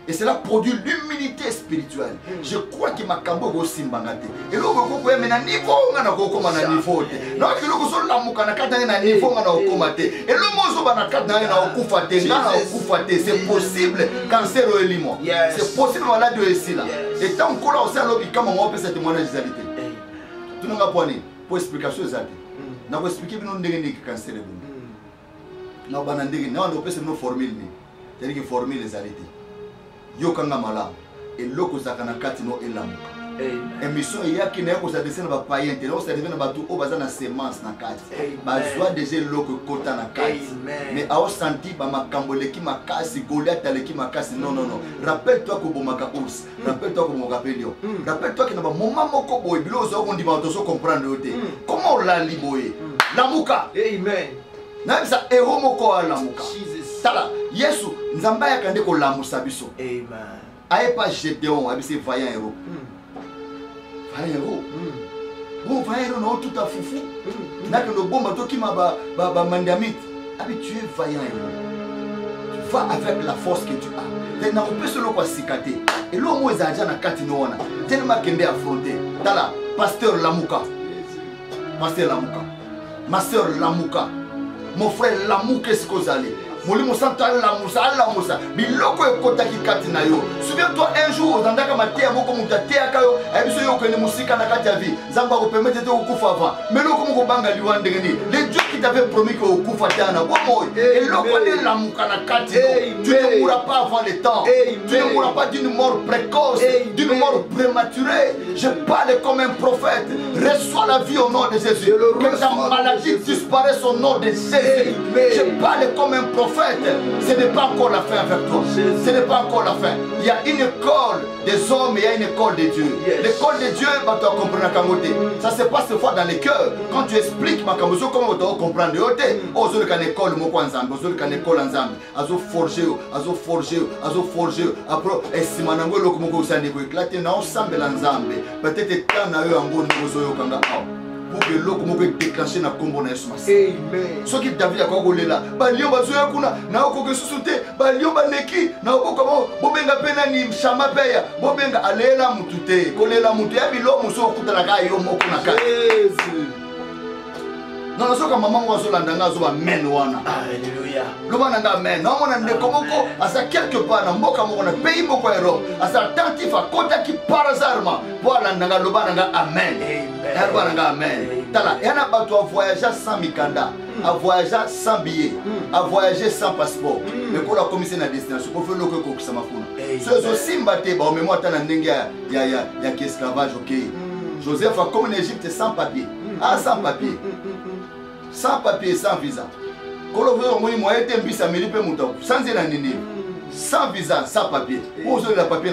Et cela produit l'humilité spirituelle. Je crois que ma cambo aussi mbangate. Et là on peut mener niveau on a comment na niveau. Non que le so la muka na kata na niveau on a okomate. Et le mozo ba na kata na okufate, ngana okufate, c'est possible cancer au limo. C'est possible maladie aussi là. Et tant qu'on a aussi lobi kama on peut cette témoignage d'alité. Tu n'as pas pour explication zate. Na ko expliquer bino ndenge ni cancer est. Na bana ndenge na on peut se no formule ni. C'est-à-dire que formule les alités. Yokanga malam et loko zakana kati no elamuka. Émission yaki na ko sa desena ba païen te no sa devena ba tout o bazana semence na kati. Bazwa déjà loko kota na kati. Mais a senti ba makambo leki makasi Goliath leki makasi non. Rappelle-toi ko bomaka ours. Rappelle-toi ko bomaka pelio. Rappelle-toi que na ba moment moko boy bilo zo ko ndima to so comprendre yote. Comment on l'a liboye? Lamuka. Amen. Na bisa héros moko ala lamuka. Tala, Yesu, Nzamba ya kande ko lamusa biso. Amen. Aye pas Gédéon, abisi vaillant héros. Vaillant héros. Bon vaillant héros non tout à foufou. Na que le bomba to ki ma ba mandamite. Abi tu es vaillant héros. Tu vas avec la force que tu as. Tu n'as pas solo quoi sikate. Et l'homme est déjà na kati no wana. Tellement kende affronter. Tala, pasteur Lamuka. Pasteur Lamuka. Ma soeur Lamuka. Mon frère Lamuka est-ce que vous allez? Molimo santo ala musa biloko ekota kikati na yo. Souviens-toi un jour ozandaka matea moko mutatea kayo abiso yo kene musika na kati ya vie zamba ko permettre te okufa avant mais loko moko banga liwa ndengeni les dieux qui t'avaient promis que okufa tana bomo et loko ne lamuka na kati tu ne mourras pas avant le temps. Tu ne mourras pas d'une mort précoce, d'une mort prématurée. Je parle comme un prophète. Reçois la vie au nom de Jésus. Que ta maladie disparaisse au nom de Jésus. Je parle comme un prophète. Ce n'est pas encore la fin avec toi. Ce n'est pas encore la fin. Il y a une école des hommes et il y a une école de Dieu. L'école de Dieu, tu vas comprendre ça se passe cette fois dans les cœurs. Quand tu expliques comment tu vas comprendre. Oh, je suis école, je suis école ensemble. Azo forger. Après, et si manango le comme vous savez, vous éclatez dans ensemble l'ensemble. Peut-être que tu as eu un bon niveau kanga. Pour que l'eau comme déclencher na combo na Yesu Masi. Amen. Ce qui David a quoi là. Balio bazoya kuna na oko ke susute balio baleki na oko como bobenga pena ni shama peya bobenga alela mutute kolela mutu ya bilo muso okutala ka yo moko na ka. Non non soka maman wa zolanda nga zo ba men wana. Alléluia. Loba nanga men. Non mona ndeko moko asa quelque part na mboka moko na pays moko Europe. Asa attentif à kota ki par hasardement. Voilà nanga loba nanga amen. Amen. Tala, il y a un voyager sans mikanda, à voyager sans billet, à voyager sans passeport. Mais pour la commission de la destination, pour faire le coco qui s'en fout. Ceux aussi mbatté, bah au mémoire t'as l'endingue, il y a esclavage, ok. Joseph a comme en Égypte sans papier. Ah, sans papier. Sans papier, sans visa. Sans sans visa, sans papier. Vous avez le papier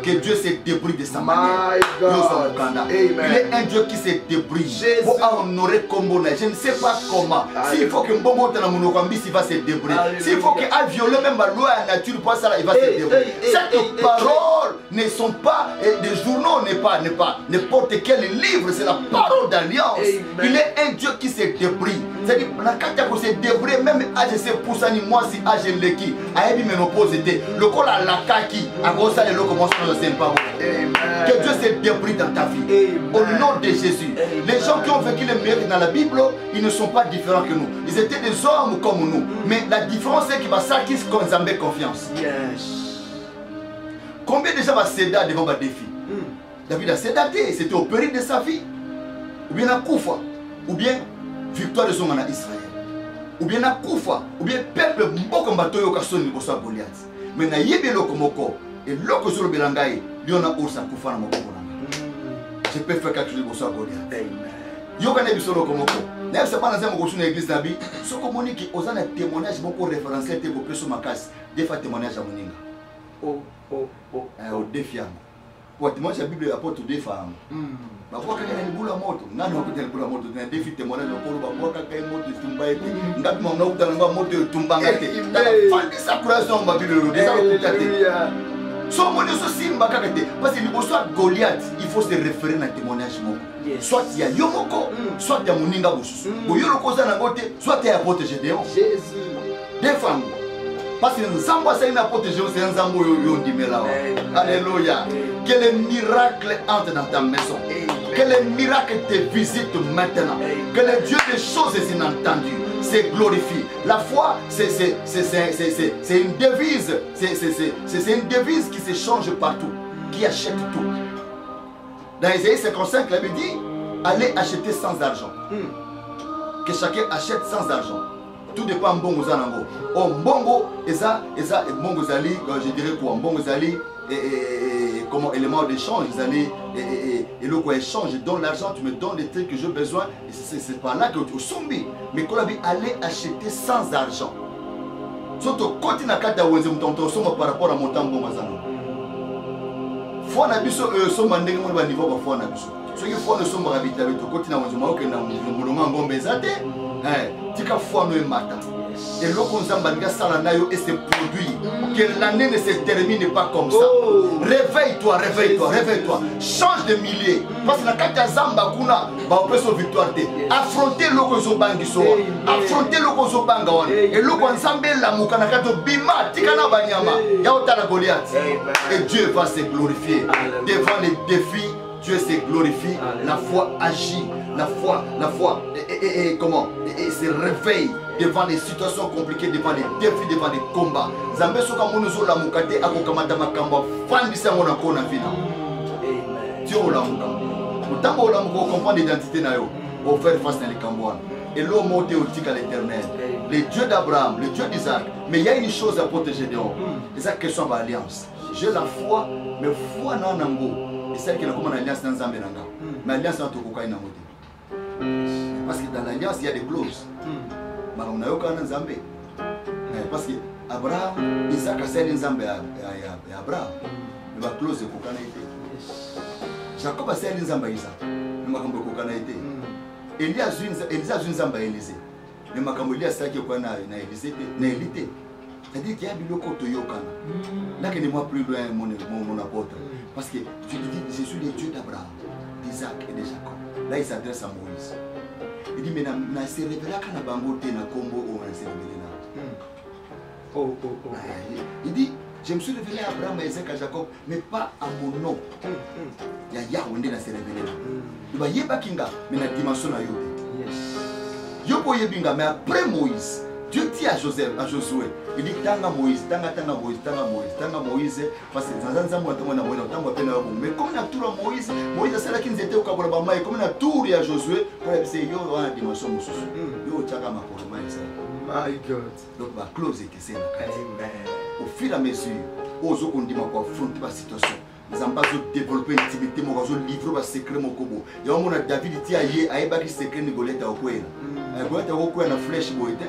que Dieu se débrouille de sa manière. Il est un Dieu qui se débrouille pour honorer Kombo. Je ne sais pas comment. S'il faut que Mbongo va se débrouiller. S'il faut qu'il a violé même la loi à la nature, il va se débrouiller. Cette parole ne sont pas des journaux, n'est pas n'importe quel livre, c'est la parole d'alliance. Il est un Dieu qui se débrouille. C'est-à-dire, la carte se débrouille, même AGC Poussani, moi si AG Leki, Aebi Ménopause était, le col à la kaki, à cause de locomotion de Saint-Paul. Que Dieu se débrouille dans ta vie. Au nom de Jésus. Les gens qui ont vécu le mérite dans la Bible, ils ne sont pas différents que nous. Ils étaient des hommes comme nous. Mais la différence, c'est qu'il va s'acquérir qu'on a confiance. Combien de gens vont céder devant le défi? David a cédé, c'était au péril de sa vie. Ou bien à Koufa, ou bien victoire de son en Israël. Ou bien à Koufa, ou bien peuple beaucoup de personnes qui sont Goliath. Mais na yebe lokomoko et loko sur le belangaï, liona osa Koufa na moko. Je peux faire quelque chose pour ça Goliath. Yo kana biso lokomoko. Na c'est pas dans un moko sur l'église nabi, so communique aux un témoignage beaucoup référentiel te beaucoup sur ma casse, des fois témoignage à moninga. Au défi. Pour témoigner la Bible apporte deux femmes. Bakwa kaka ni bula moto ngani wakuta ni bula moto na David témoignage pour bakwa kaka ni moto tumba ete ngapi mwana ukutana moto tumbanga ete fandi sa courage ba Bible le déjà okutate so moni so simba kaka te parce que liboso Goliath il faut se référer na témoignage moko soit il y a yomoko soit il y a moninga bosusu boyolo koza na ngote soit il y a protéger Gédéon Jésus des femmes. Parce que nous avons essayé de protéger, c'est un zambo yondimela. Alléluia. Que le miracle entre dans ta maison. Que le miracle te visite maintenant. Que le Dieu des choses est inentendu. C'est glorifié. La foi, c'est une devise. C'est une devise qui se change partout. Qui achète tout. Dans Isaïe 55, il avait dit, allez acheter sans argent. Que chacun achète sans argent. Tout dépend de Mbongo Zanango. Oh, Mbongo, Mbongo Zali, je dirais quoi, Mbongo Zali, comment élément d'échange, et le quoi échange, je donne l'argent, tu me donnes les trucs que j'ai besoin, et c'est pas là que tu sombi. Mais quand on aller acheter sans argent, surtout quand tu n'as qu'à t'avoir par rapport à mon temps, Mbongo Zanango. Faut na biso somba ndenge mo ba niveau ba faut na biso. Ce qui faut ne somba habiter avec toi, quand tu n'as pas que na mulonga ngombe zate. Tika foi no mata. Et l'eau Nzambanga Salanayo et ses produits. Que l'année ne se termine pas comme ça. Réveille-toi, réveille-toi, réveille-toi. Change de milliers. Parce que la Katia Zamba Kuna va opérer son victoire. Affrontez l'eau Zobangi Soa. Affrontez l'eau Zobanga. Et l'eau Nzambe la Mukanakato Bima, Tikana Banyama. Yaotana Goliath. Et Dieu va se glorifier. Devant les défis, Dieu se glorifie. La foi agit. La foi, et comment et se réveille devant les situations compliquées, devant les défis, devant les combats. Zambé soka monuzo la mukate akokamata makamba fandisa mona kona vina. Amen. Dieu la mukamba. Autant la mukoko comprendre l'identité na yo, au faire face dans les cambouans. Et l'homme monté au tic à l'éternel. Le Dieu d'Abraham, le Dieu d'Isaac. Mais il y a une chose à protéger dehors. C'est ça question de l'alliance. J'ai la foi, mais foi non nango. Et celle qui n'a comme une alliance dans Zambé nanga. Mais alliance dans Tokoka ina moté. Parce que dans l'alliance, il y a des clauses. Mais on a eu aucun Zambé. Parce que Abraham, Isaac a servi Zambé à Abraham. Mais la clause est pour qu'on ait été. Jacob a servi Zambé à Isaac. Mais la clause est pour qu'on ait été. Élisée a une Zambé à Élisée. Mais la clause est pour qu'on ait été. C'est-à-dire qu'il y a un biloko toyokana. Là, que moi plus loin mon apôtre. Parce que tu lui dis, je suis le Dieu d'Abraham, d'Isaac et de Jacob. Là, il s'adresse à Moïse. Il dit, mais na se révéla quand na bango te na combo ou na se révélé là. Il dit, je me suis révélé à Abraham, à Isaac, à Jacob, mais pas à mon nom. Il y a Yahweh na se révélé là. Il va yeba kinga, mais na dimension na yote. Yopo yebinga, mais après Moïse, Dieu dit à Josué, il dit tanga Moïse, tanga Moïse, parce que dans un moment mais comme il a tout Moïse, c'est là qu'il était au Kabolabama, et comme il a tout à Josué, pour essayer de la dimension de My God. Donc la clause est que c'est au fur et à mesure, aux autres on dit affronter la situation. Nous avons développé l'intimité, nous avons livré un secret. Et on a David dit à Yé, à Eba qui secret de Goliath à Okwela. Goliath à Okwela, une flèche Boïte.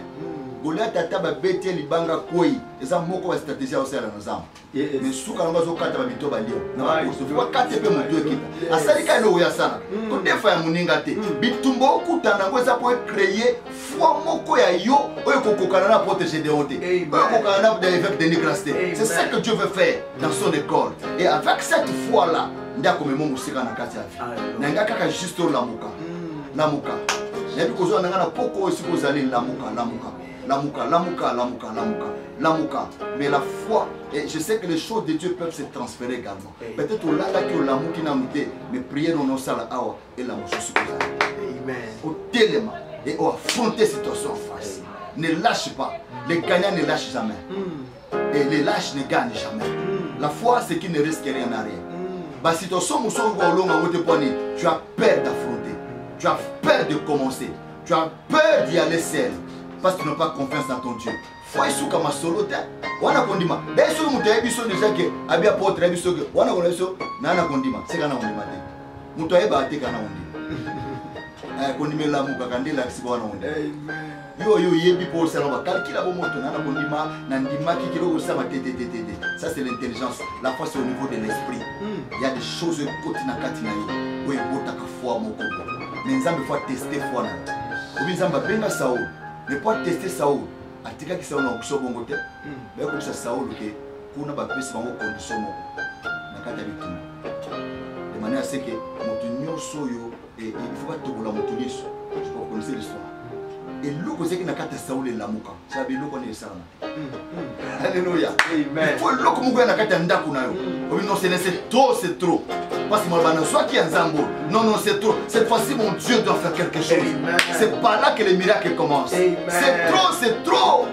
Goliath a taba bête libanga koi. Et ça, moko va stratégie au sein de nos âmes. Mais sous quand on va au quatre babito balio. Il faut quatre peu mon deux qui. À ça, il y a le Oyasana. Quand des fois, il y a un bitumbo, kutana, ça peut créer foi moko ya yo. Oyo kokokana protéger des hontes. Oyo kokokana d'évêque de négrasté. C'est ça que Dieu veut faire dans son école. Et avec cette foi-là, ndako memo musika na kati ya vie. Nanga kaka juste lamuka. Lamuka. Nebi kozo nanga na poko osiko zali lamuka. Mais la foi, et je sais que les choses de Dieu peuvent se transférer également. Peut-être au lala qui au l'amour qui n'a muté, mais prier non sala awa et l'amour sur Amen. Au téléma et au affronter cette situation en face. Ne lâche pas. Les gagnants ne lâchent jamais. Et les lâches ne gagnent jamais. La foi, c'est qui ne risque rien à rien. Bah, si tu as tu as peur d'affronter. Tu as peur de commencer. Tu as peur d'y aller seul. Parce que tu n'as pas confiance dans ton Dieu. Foi isu kama solo te. Wana kondima. Deso mutu ebiso déjà que abi apôtre ebiso que wana koleso nana kondima. C'est kana kondima te. Mutu eba te kana kondima. Kondimela muka kandela kisi wana kondima. Yo yebi pour ça on va calculer bon moto nana kondima na ndima ki kilo osama te. Ça c'est l'intelligence. La foi c'est au niveau de l'esprit. Il y a des choses côté na kati na yo. Oye bota ka foi moko. Mais nzambe faut tester foi na. Obi nzamba benga Saul. Ne pas tester Saul. Atika qui Saul na kuso bongo te. Mais ko sa Saul ke kuna ba pesi bango condition moko. Na kata bitumba. De manière à ce que moto nyoso yo et il faut pas tobola moto nyoso. Je peux connaître l'histoire. Et l'eau c'est qui n'a qu'à Saul et l'amuka. Ça veut dire qu'on est ça. Alléluia. Amen. Il faut l'eau comme on a qu'à ndako na yo. Oui non c'est trop. Parce que moi soit qui est en Zambo. Non c'est trop. Cette fois-ci mon Dieu doit faire quelque chose. C'est pas là que les miracles commencent. C'est trop.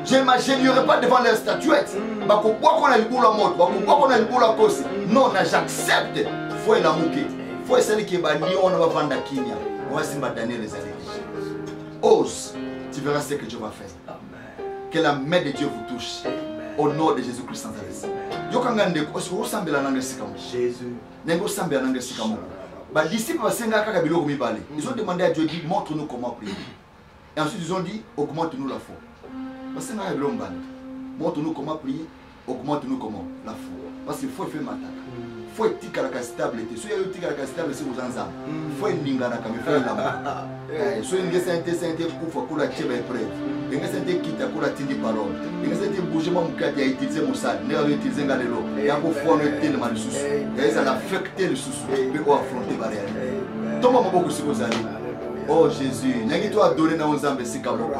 Je n'imaginirai pas devant les statuettes. Qu'on a le boulot à mort. Qu'on a le boulot à cause. Non, j'accepte. Faut la mouquer. Faut celle qui est bannie. On va vendre à Kenya. On va se battre les années. Ose, tu verras ce que Dieu va faire. Amen. Que la main de Dieu vous touche. Amen. Au nom de Jésus-Christ. Jésus. Les disciples ils ont demandé à Dieu, montre-nous comment prier. Et ensuite ils ont dit, augmente-nous la foi. Montre-nous comment prier, augmente-nous comment la foi. Parce qu'il faut faire ma tâche. Il faut être stabilité. Si vous êtes stable, c'est vous ensemble. Il faut être lingana comme il faut la so inge sente kufa kula cheba preuve. Inge sente kita kula tindi parole. Inge sente bougement mukati ya utiliser mosali. Ne va utiliser ngalelo. Ya ko fo no tellement le souci. Et ça l'affecter le souci. Mais on affronter barrière. Toma maboko sikozali. Oh Jésus, n'engi toi adorer na nzambe sikaboko.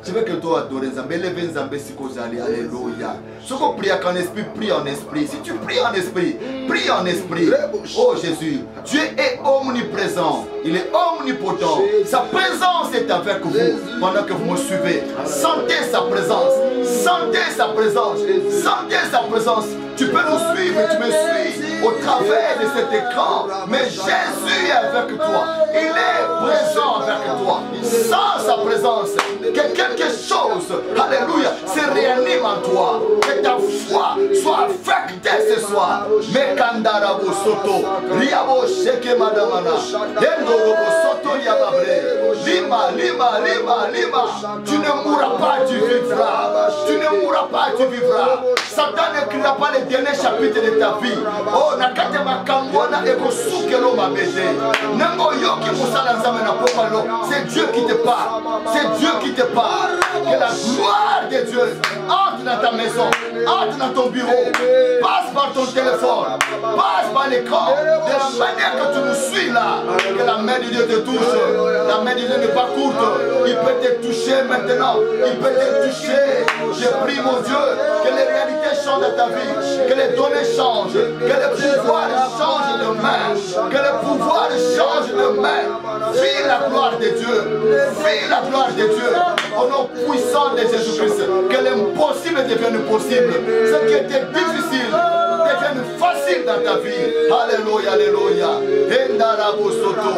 Tu veux que toi adorer nzambe, lever nzambe sikozali. Alléluia. Ce qu'on prie en esprit, prie en esprit. Si tu pries en esprit, prie en esprit. Oh Jésus, Dieu est omniprésent. Il est omnipotent. Sa présence est avec vous pendant que vous me suivez. Sentez sa présence. Sentez sa présence. Sentez sa présence. Tu peux nous suivre, tu me suis au travers de cet écran. Mais Jésus est avec toi. Il est présent avec toi. Sans sa présence, que quelque chose, alléluia, se réanime en toi. Que ta foi soit affectée ce soir. Mekandarabo soto, riabo sheke madamana, endorobo soto yababre, lima. Tu ne mourras pas, tu vivras. Tu ne mourras pas, tu vivras. Satan n'écrira pas les derniers chapitres de ta vie. Oh, nakate makambona eko sukelo mabete. Nengo yoki musala nzame na popalo. C'est Dieu qui te parle. C'est Dieu qui te parle. Que la gloire de Dieu entre dans ta maison, entre dans ton bureau, passe par ton téléphone, passe par l'écran. De la manière que tu nous suis là, que la main de Dieu te touche. La main de Dieu n'est pas courte. Il peut te toucher maintenant. Il peut te toucher. Je prie mon Dieu que les réalités changent dans ta vie, que les données changent, que les pouvoirs changent de main, que les pouvoirs changent de main. Vive la gloire de Dieu. Vive la gloire de Dieu. Au nom puissant de Jésus-Christ, que l'impossible devienne possible. Ce qui était difficile devienne facile dans ta vie. Alléluia, alléluia. Endarabo soto.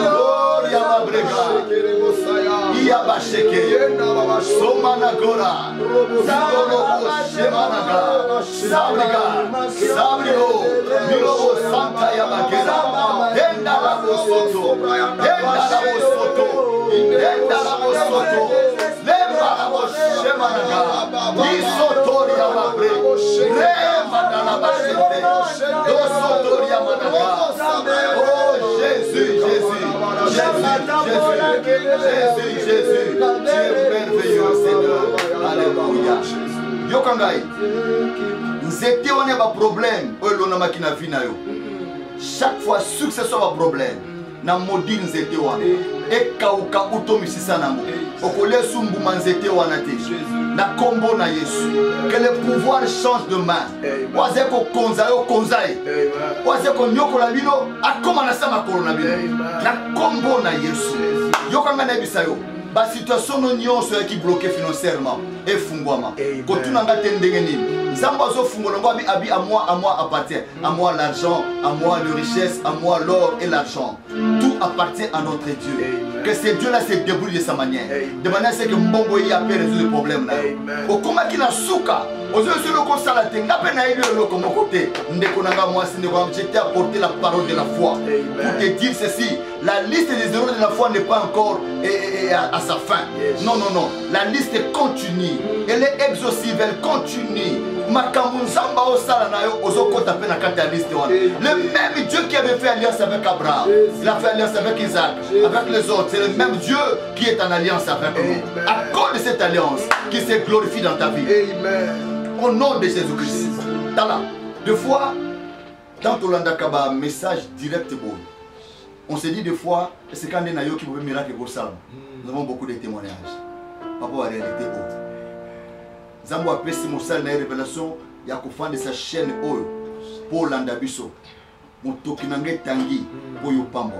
Gloria ma brega. Liya Basheke, Somanagora, Zagorobo Shemanaga, Sabriga, Sabrigo, Milobo Santa Yabakera, Endalabo Soto, Endalabo Soto, Endalabo Soto, Lembalabo Shemanaga, Isotoria Mabre, Remandalaba Shete, Dosotoria Managa. Oh Jésus, Jésus, Jésus, tu es merveilleux Seigneur. Alléluia. Yokangai, nzete wana ba problème oyo lonama kina vina yo. Chaque fois succès soit un problème. Na modi nzete wana. Ekauka utomisisa nango. Okole sumbu manzete wana te. Na kombo na Yesu. Que le pouvoir change de main. Waze ko konza yo konzai. Waze ko nyoko la bino akoma na sama korona bino. Na kombo na Yesu. Yokanga na bisayo. Ba situation no nyonso qui bloqué financièrement et fungwama. Ko tunanga tendenge nini. Nzamba zo fungola ngo abi à moi appartient. À moi l'argent, à moi les richesses, à moi l'or et l'argent. Tout appartient à notre Dieu. Que ce Dieu-là se débrouille de sa manière. De manière que Mbongo y a pu résoudre le problème là. Au comment qu'il a souka. Aux yeux sur le constat la tenga peine à élever le comme côté. Ndekonanga moi c'est ne j'étais apporter la parole de la foi. Pour te dire ceci, la liste des héros de la foi n'est pas encore à sa fin. Non, non, non. La liste continue. Elle est exhaustive, elle continue. Le même Dieu qui avait fait alliance avec Abraham, il a fait alliance avec Isaac, avec les autres. C'est le même Dieu qui est en alliance avec nous. À cause de cette alliance qui se glorifie dans ta vie. Au nom de Jésus-Christ. Deux fois, dans Tolanda Kaba, message direct bon. On se dit des fois, c'est quand on a qui pouvait miracle pour ça. Nous avons beaucoup de témoignages. Par rapport à la réalité. Zambo a pesi mosala na révélation ya kofanda sa chaîne oyo pour landabiso motoki nange tangi pour yo pambo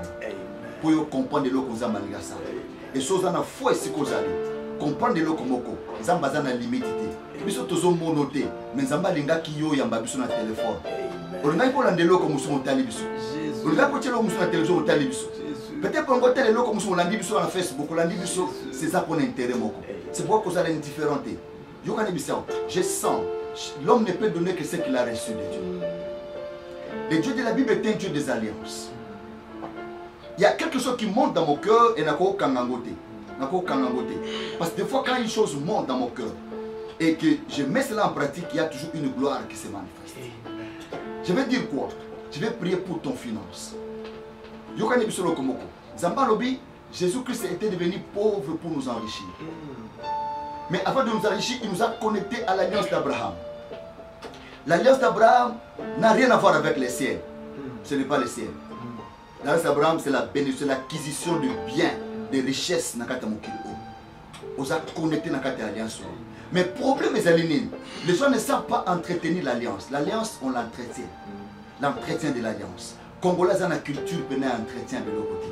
pour yo comprendre le konzamba ngasa et chose na foi siko zali comprendre le komoko zamba za na limite te biso tozo monoté mais zamba linga ki yo yamba biso na téléphone olinga ko landelo ko musu motali biso olinga ko telo musu na télévision motali biso peut-être pour ngote le ko musu landi biso na Facebook landi biso c'est ça pour intérêt moko c'est pourquoi que ça est différent. Je sens, l'homme ne peut donner que ce qu'il a reçu de Dieu. Le Dieu de la Bible est un Dieu des alliances. Il y a quelque chose qui monte dans mon cœur et n'a pas kangangoté. Parce que des fois, quand une chose monte dans mon cœur et que je mets cela en pratique, il y a toujours une gloire qui se manifeste. Je vais dire quoi? Je vais prier pour ton finance. Jésus-Christ était devenu pauvre pour nous enrichir. Mais avant de nous enrichir, il nous a connectés à l'alliance d'Abraham. L'alliance d'Abraham n'a rien à voir avec les ciels. Ce n'est pas les ciels. L'alliance d'Abraham, c'est la bénédiction, l'acquisition de biens, de richesses. On a connecté dans l'alliance. Mais le problème est que les gens ne savent pas entretenir l'alliance. L'alliance, on l'entretient. L'entretien de l'alliance. Congolais dans la culture, on entretient de l'autre côté.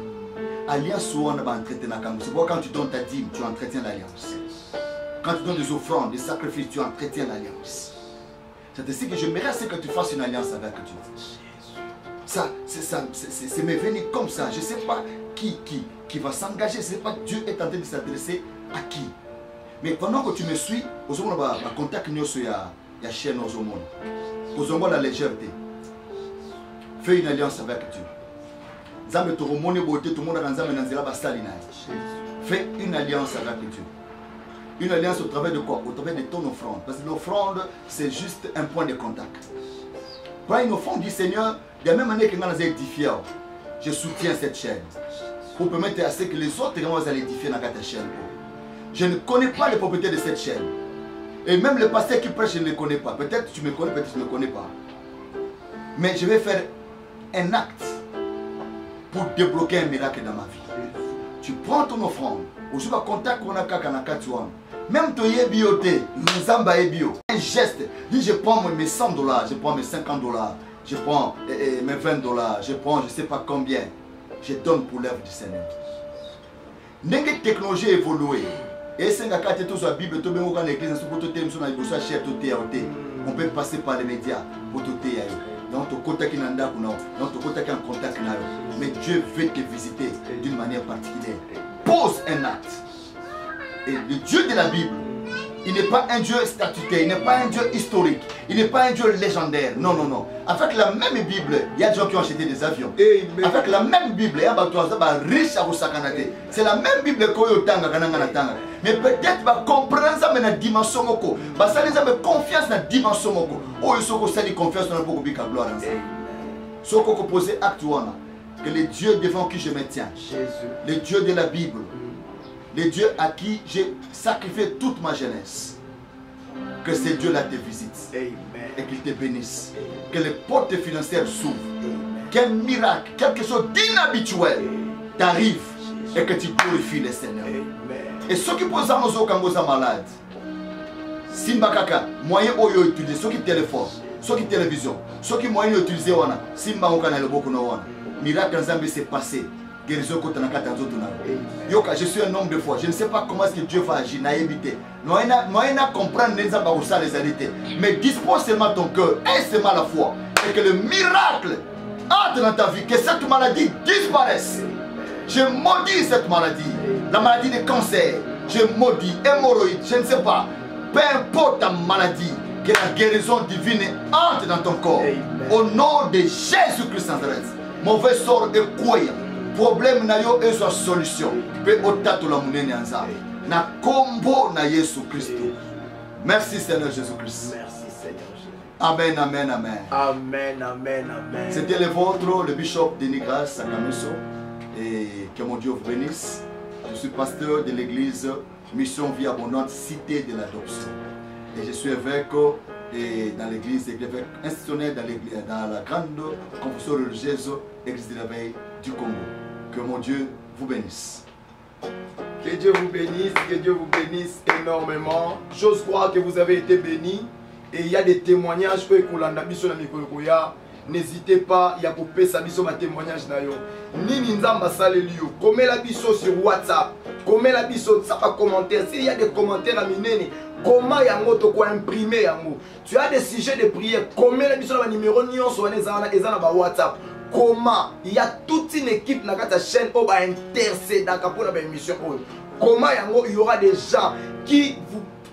Alliance, on va entretenir. C'est pourquoi quand tu donnes ta dîme, tu entretiens l'alliance. Quand tu donnes des offrandes, des sacrifices, tu entretiens l'alliance. C'est ainsi que j'aimerais que tu fasses une alliance avec Dieu. Ça, c'est me venu comme ça. Je ne sais pas qui va s'engager. Je ne sais pas Dieu est en train de s'adresser à qui. Mais pendant que tu me suis, vous avez un contact sur la chaîne au monde. Vous avez la légèreté. Fais une alliance avec Dieu. Fais une alliance avec Dieu. Une alliance au travers de quoi? Au travers de ton offrande. Parce que l'offrande, c'est juste un point de contact. Prends une offrande du Seigneur, de la même manière que nous avons édifié, je soutiens cette chaîne. Pour permettre à ce que les autres vont édifier dans cette chaîne. Je ne connais pas les propriétés de cette chaîne. Et même le pasteur qui prêche, je ne les connais pas. Peut-être tu me connais, peut-être tu ne me connais pas. Mais je vais faire un acte pour débloquer un miracle dans ma vie. Tu prends ton offrande. Aujourd'hui, contact qu'on a même ton yébioté, nous avons un geste. Dis, je prends mes $100, je prends mes $50, je prends mes $20, je prends je ne sais pas combien. Je donne pour l'œuvre du Seigneur. La technologie évolue. Et c'est la Bible, on peut passer par les médias pour tout mais Dieu veut te visiter d'une manière particulière. Pose un acte. Et le Dieu de la Bible, il n'est pas un Dieu statutaire, il n'est pas un Dieu historique, il n'est pas un Dieu légendaire. Non, non, non. Avec la même Bible, il y a des gens qui ont acheté des avions. Amen. Avec la même Bible, il y a des gens qui riches à Osakanate. C'est la même Bible qu'on a. Mais peut-être va comprendre ça, mais dans la dimension moko. Parce que les hommes confiance dans la dimension moko. Oh, ils sont aussi confiance dans le beaucoup de gloire. Ce qu'on pose acte que le Dieu devant qui je me tiens, le Dieu de la Bible, le Dieu à qui j'ai sacrifié toute ma jeunesse, que ce Dieu-là te visite. Amen. Et qu'il te bénisse. Amen. Que les portes financières s'ouvrent. Quel miracle, quelque chose d'inhabituel t'arrive et que tu glorifies le Seigneur. Amen. Et ceux qui posent à nos cambosa malades, Simba Kaka, moyen oyo utiliser, ceux qui téléphone, ceux qui télévision, ceux qui moyen utiliser, Simba Okana le beaucoup no miracle Nzambe s'est passé. Je suis un homme de foi. Je ne sais pas comment est-ce que Dieu va agir. Nous allons comprendre les arrêtés. Mais dispose seulement ton cœur et seulement la foi. Et que le miracle entre dans ta vie. Que cette maladie disparaisse. Je maudis cette maladie. La maladie de cancer. Je maudis hémorroïde. Je ne sais pas. Peu importe ta maladie. Que la guérison divine entre dans ton corps. Amen. Au nom de Jésus-Christ Nazareth. Mauvais sort et croyant. Problème na yo et sa solution. Pe otato la munene anza. Na combo na Jésus Christ. Merci Seigneur Jésus-Christ. Merci Seigneur Jésus. Amen, amen, amen. Amen, amen, amen. C'était le vôtre, le bishop Denis Grasse à Kameso. Et que mon Dieu vous bénisse. Je suis pasteur de l'église Mission Vie Abondante, Cité de l'Adoption. Et je suis évêque dans l'église, institutionnel dans la grande confession religieuse, église de la veille du Congo. Que mon Dieu vous bénisse. Que Dieu vous bénisse énormément. J'ose croire que vous avez été bénis. Et il y a des témoignages que n'hésitez pas, il y a pour ça biso ma témoignage na yo. Nini nzamba saleli yo. Comme la biso sur WhatsApp. Comme la biso ça pas commentaire. S'il y a des commentaires à minene, comment yango to quoi imprimer yango. Tu as des sujets de prière. Comme la biso na numéro nyonso ezana ba WhatsApp. Comment il y a toute une équipe dans ta chaîne qui va intercéder pour la émission. Comment il y aura des gens qui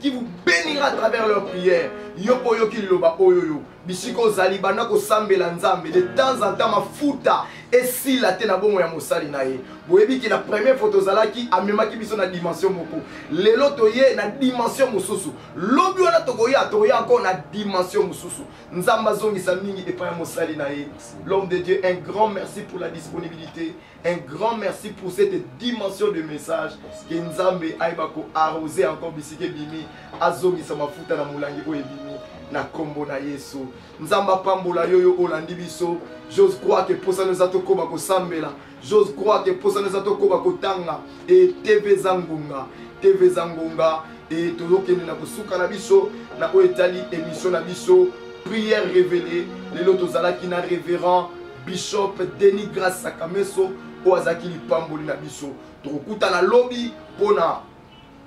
vous bénira à travers leurs prières. Yopo yoki loba oyoyo. Bishiko zalibana ko sambela nzambe. De temps en temps ma futa. Et si la tena bongo ya mosali na ye. Boyebi ki la première photo zalaki amema ki biso na dimension moko. Lelo toye na dimension mususu. Lobi wana tokoya toya encore na dimension mususu. Nzamba zongi sa mingi et pas ya mosali na ye. L'homme de Dieu, un grand merci pour la disponibilité. Un grand merci pour cette dimension de message. Que Nzambe aibako arrosé encore bisike bimi. Azongi sa mafuta na mulangi oyebimi. Na kombo na Yesu. Nzamba pambola yoyo olandi biso. J'ose croire que pour ça nous atoko bako sambela. J'ose croire que pour ça nous atoko bako tanga. Et TV Zangunga. TV Zangunga. Et tozo kende na kusuka na biso. Na oetali émission na biso. Prière révélée. Les lotos zalaki na révérend. Bishop Denis Grasse Sakameso. Oazaki li pamboli na biso. Tokuta na lobby. Pona.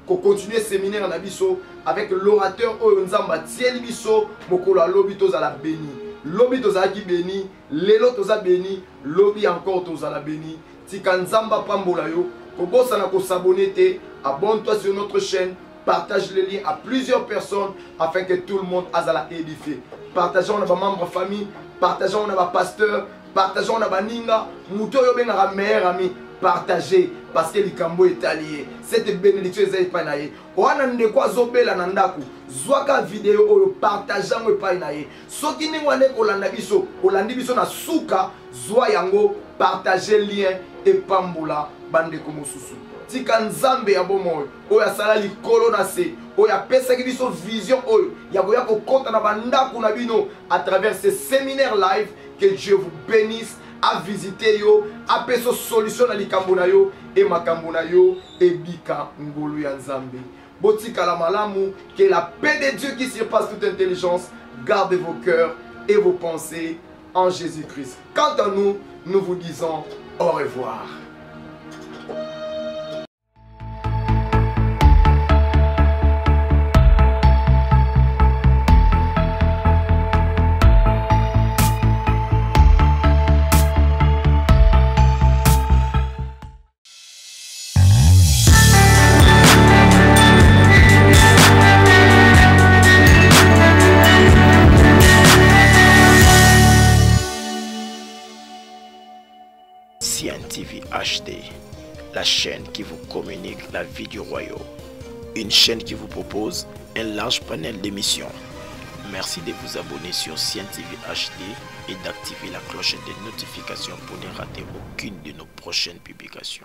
Qu'on continue le séminaire na biso avec l'orateur Oyo Nzamba Tieli biso mokolo a lobby tozala béni. Lobby tozala ki béni, lelo tozala béni, lobby encore tozala béni. Tika Nzamba pambola yo, kobosa na ko s'abonner te, abonne-toi sur notre chaîne, partage les liens à plusieurs personnes afin que tout le monde azala édifié. Partageons na ba membre famille, partageons na ba pasteur, partageons na ba ninga, muto yo benga meilleur ami. Partagez parce que likambo est allié. Cette bénédiction est pas naïe. Oana ndeko azobela na ndaku. Zwaka vidéo oyo partageant pas naïe. Soki ni wane kolanda biso, olandi biso na suka, zwa yango partager lien et pambola bande ko mususu. Tika Nzambe ya bomoyo, oya sala likolo na se, oya pesa ki biso vision oyo, ya koya ko konta na bandaku na bino à travers ce séminaire live. Que Dieu vous bénisse. À visiter yo, à peso solution na likambo na yo et makambo na yo et bika ngolu ya Nzambe. Botika la malamu, que la paix de Dieu qui surpasse toute intelligence garde vos cœurs et vos pensées en Jésus-Christ. Quant à nous, nous vous disons au revoir. CNTV HD, la chaîne qui vous communique la vie du royaume. Une chaîne qui vous propose un large panel d'émissions. Merci de vous abonner sur CNTV HD et d'activer la cloche de notification pour ne rater aucune de nos prochaines publications.